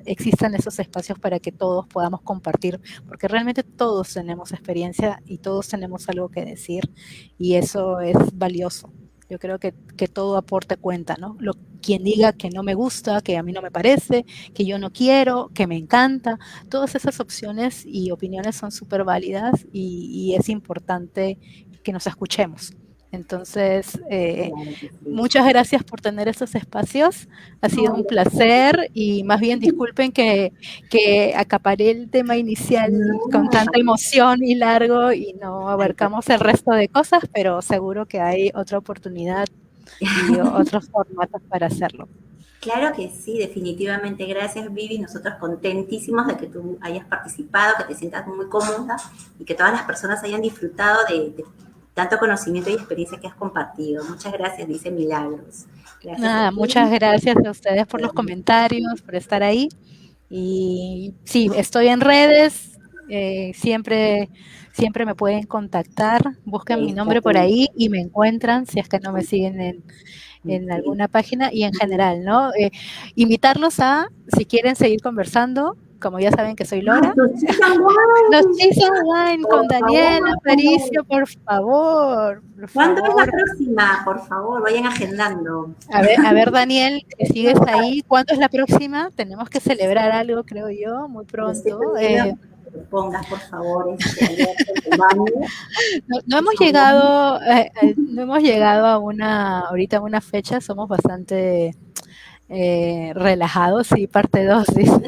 S3: existan esos espacios para que todos podamos compartir, porque realmente todos tenemos experiencia y todos tenemos algo que decir y eso es valioso. Yo creo que todo aporte cuenta, ¿no? Quien diga que no me gusta, que a mí no me parece, que yo no quiero, que me encanta, todas esas opciones y opiniones son súper válidas y es importante que nos escuchemos. Entonces, muchas gracias por tener estos espacios. Ha sido un placer y más bien disculpen que acaparé el tema inicial con tanta emoción y largo y no abarcamos el resto de cosas, pero seguro que hay otra oportunidad y otros formatos para hacerlo.
S2: Claro que sí, definitivamente. Gracias, Vivi. Nosotros contentísimos de que tú hayas participado, que te sientas muy cómoda y que todas las personas hayan disfrutado de tanto conocimiento y experiencia que has compartido. Muchas gracias, dice Milagros.
S3: Gracias. Muchas gracias a ustedes por los comentarios, por estar ahí. Y sí, estoy en redes, siempre me pueden contactar, busquen mi nombre por ahí y me encuentran si es que no me siguen en alguna página y en general, ¿no? Invitarlos a, si quieren seguir conversando, como ya saben que soy Lora. Los Cheese Online con Daniela Aparicio, por favor.
S2: ¿Cuándo es la próxima? Por favor, vayan agendando.
S3: A ver, Daniel, que sigues ahí. ¿Cuándo es la próxima? Tenemos que celebrar algo, creo yo, muy pronto.
S2: Pongas, por favor.
S3: No hemos llegado ahorita a una fecha, somos bastante relajados y parte 2, dice.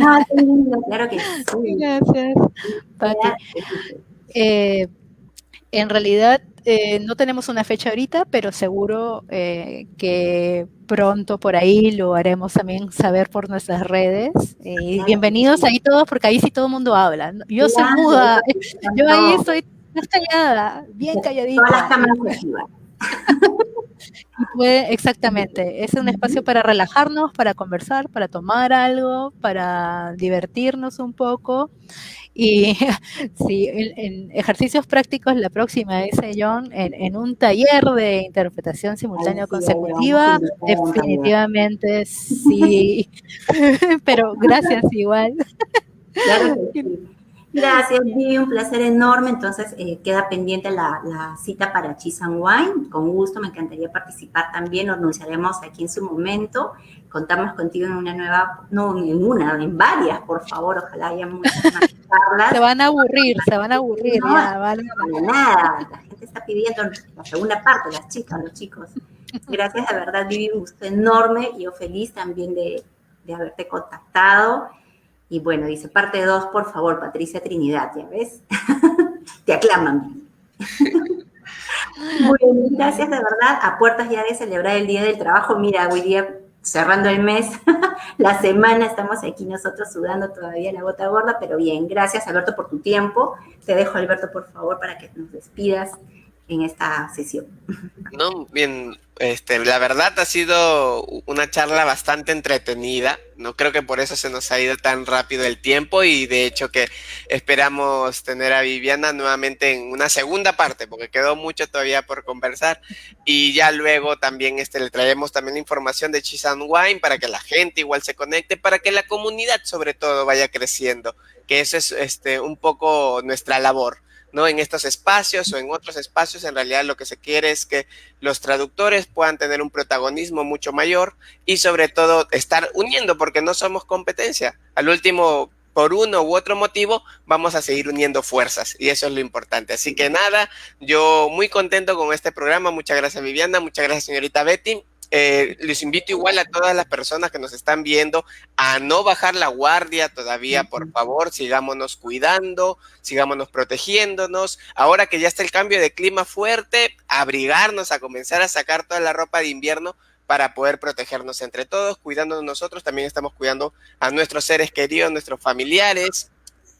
S2: Claro que sí.
S3: Gracias, Pati. En realidad no tenemos una fecha ahorita, pero seguro que pronto por ahí lo haremos también saber por nuestras redes. Bienvenidos ahí todos, porque ahí sí todo el mundo habla. Yo soy muda, yo ahí estoy más callada, bien calladita.
S2: Todas las cámaras activas.
S3: Exactamente, es un espacio para relajarnos, para conversar, para tomar algo, para divertirnos un poco. Y sí, en ejercicios prácticos, la próxima es, John, en un taller de interpretación simultánea consecutiva, definitivamente sí, pero gracias igual.
S2: Claro que sí. Gracias, Vivi, un placer enorme. Entonces, queda pendiente la cita para Cheese and Wine. Con gusto, me encantaría participar también. Lo anunciaremos aquí en su momento. Contamos contigo en una nueva, no en una, en varias, por favor. Ojalá haya muchas más charlas.
S3: Se van a aburrir.
S2: No,
S3: ya, vale.
S2: Para nada, la gente está pidiendo la segunda parte, las chicas, los chicos. Gracias, de verdad, Vivi, un gusto enorme. Yo feliz también de haberte contactado. Y bueno, dice, parte 2, por favor, Patricia Trinidad, ¿ya ves? Te aclaman. Bueno, gracias de verdad. A puertas ya de celebrar el Día del Trabajo. Mira, hoy día cerrando el mes, la semana, estamos aquí nosotros sudando todavía la gota gorda, pero bien, gracias Alberto por tu tiempo. Te dejo, Alberto, por favor, para que nos despidas en esta sesión.
S1: No, bien, la verdad ha sido una charla bastante entretenida. No creo que por eso se nos ha ido tan rápido el tiempo y de hecho que esperamos tener a Viviana nuevamente en una segunda parte porque quedó mucho todavía por conversar y ya luego también le traemos también la información de Cheese and Wine para que la gente igual se conecte, para que la comunidad sobre todo vaya creciendo, que eso es un poco nuestra labor. ¿No? En estos espacios o en otros espacios, en realidad lo que se quiere es que los traductores puedan tener un protagonismo mucho mayor y sobre todo estar uniendo, porque no somos competencia. Al último, por uno u otro motivo, vamos a seguir uniendo fuerzas y eso es lo importante. Así que nada, yo muy contento con este programa. Muchas gracias, Viviana. Muchas gracias, señorita Betty. Les invito igual a todas las personas que nos están viendo a no bajar la guardia todavía, por favor, sigámonos cuidando, sigámonos protegiéndonos. Ahora que ya está el cambio de clima fuerte, abrigarnos, a comenzar a sacar toda la ropa de invierno para poder protegernos entre todos, cuidándonos nosotros, también estamos cuidando a nuestros seres queridos, nuestros familiares.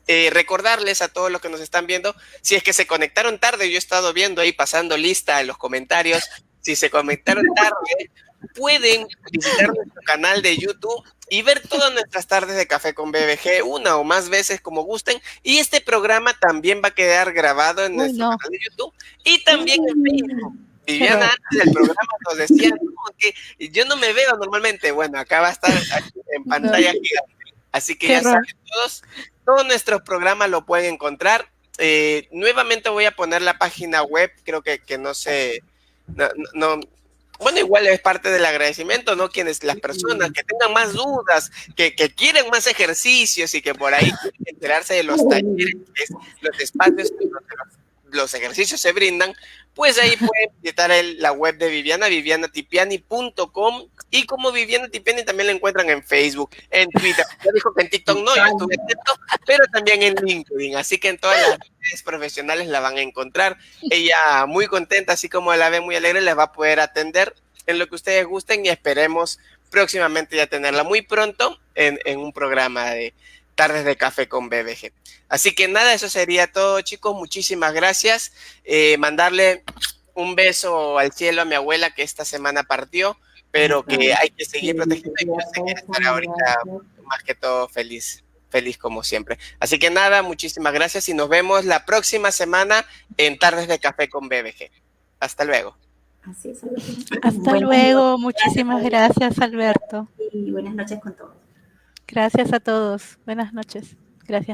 S1: Recordarles a todos los que nos están viendo, si es que se conectaron tarde, yo he estado viendo ahí pasando lista en los comentarios, si se conectaron tarde, pueden visitar nuestro canal de YouTube y ver todas nuestras tardes de café con BBG una o más veces como gusten. Y este programa también va a quedar grabado en nuestro canal de YouTube y también en Facebook. Viviana antes del programa nos decía que yo no me veo normalmente. Bueno, acá va a estar en pantalla gigante. Así que ya saben todos nuestros programas lo pueden encontrar. Nuevamente voy a poner la página web, creo que no sé... No, bueno, igual es parte del agradecimiento, ¿no? Las personas que tengan más dudas, que quieren más ejercicios y que por ahí quieren enterarse de los talleres, los espacios donde los ejercicios se brindan, pues ahí pueden visitar la web de Viviana, vivianatipiani.com, y como Viviana Tipiani también la encuentran en Facebook, en Twitter. Ya dijo que en TikTok no, yo estuve atento, pero también en LinkedIn, así que en todas las redes profesionales la van a encontrar. Ella muy contenta, así como la ve muy alegre, les va a poder atender en lo que ustedes gusten y esperemos próximamente ya tenerla muy pronto en un programa de Tardes de Café con BBG. Así que nada, eso sería todo, chicos. Muchísimas gracias. Mandarle un beso al cielo a mi abuela que esta semana partió, pero que hay que seguir protegiendo y yo sé que estar ahorita más que todo feliz como siempre. Así que nada, muchísimas gracias y nos vemos la próxima semana en Tardes de Café con BBG. Hasta luego.
S2: Así es.
S3: Hasta luego, muchísimas gracias, Alberto.
S2: Y buenas noches con todos.
S3: Gracias a todos. Buenas noches. Gracias.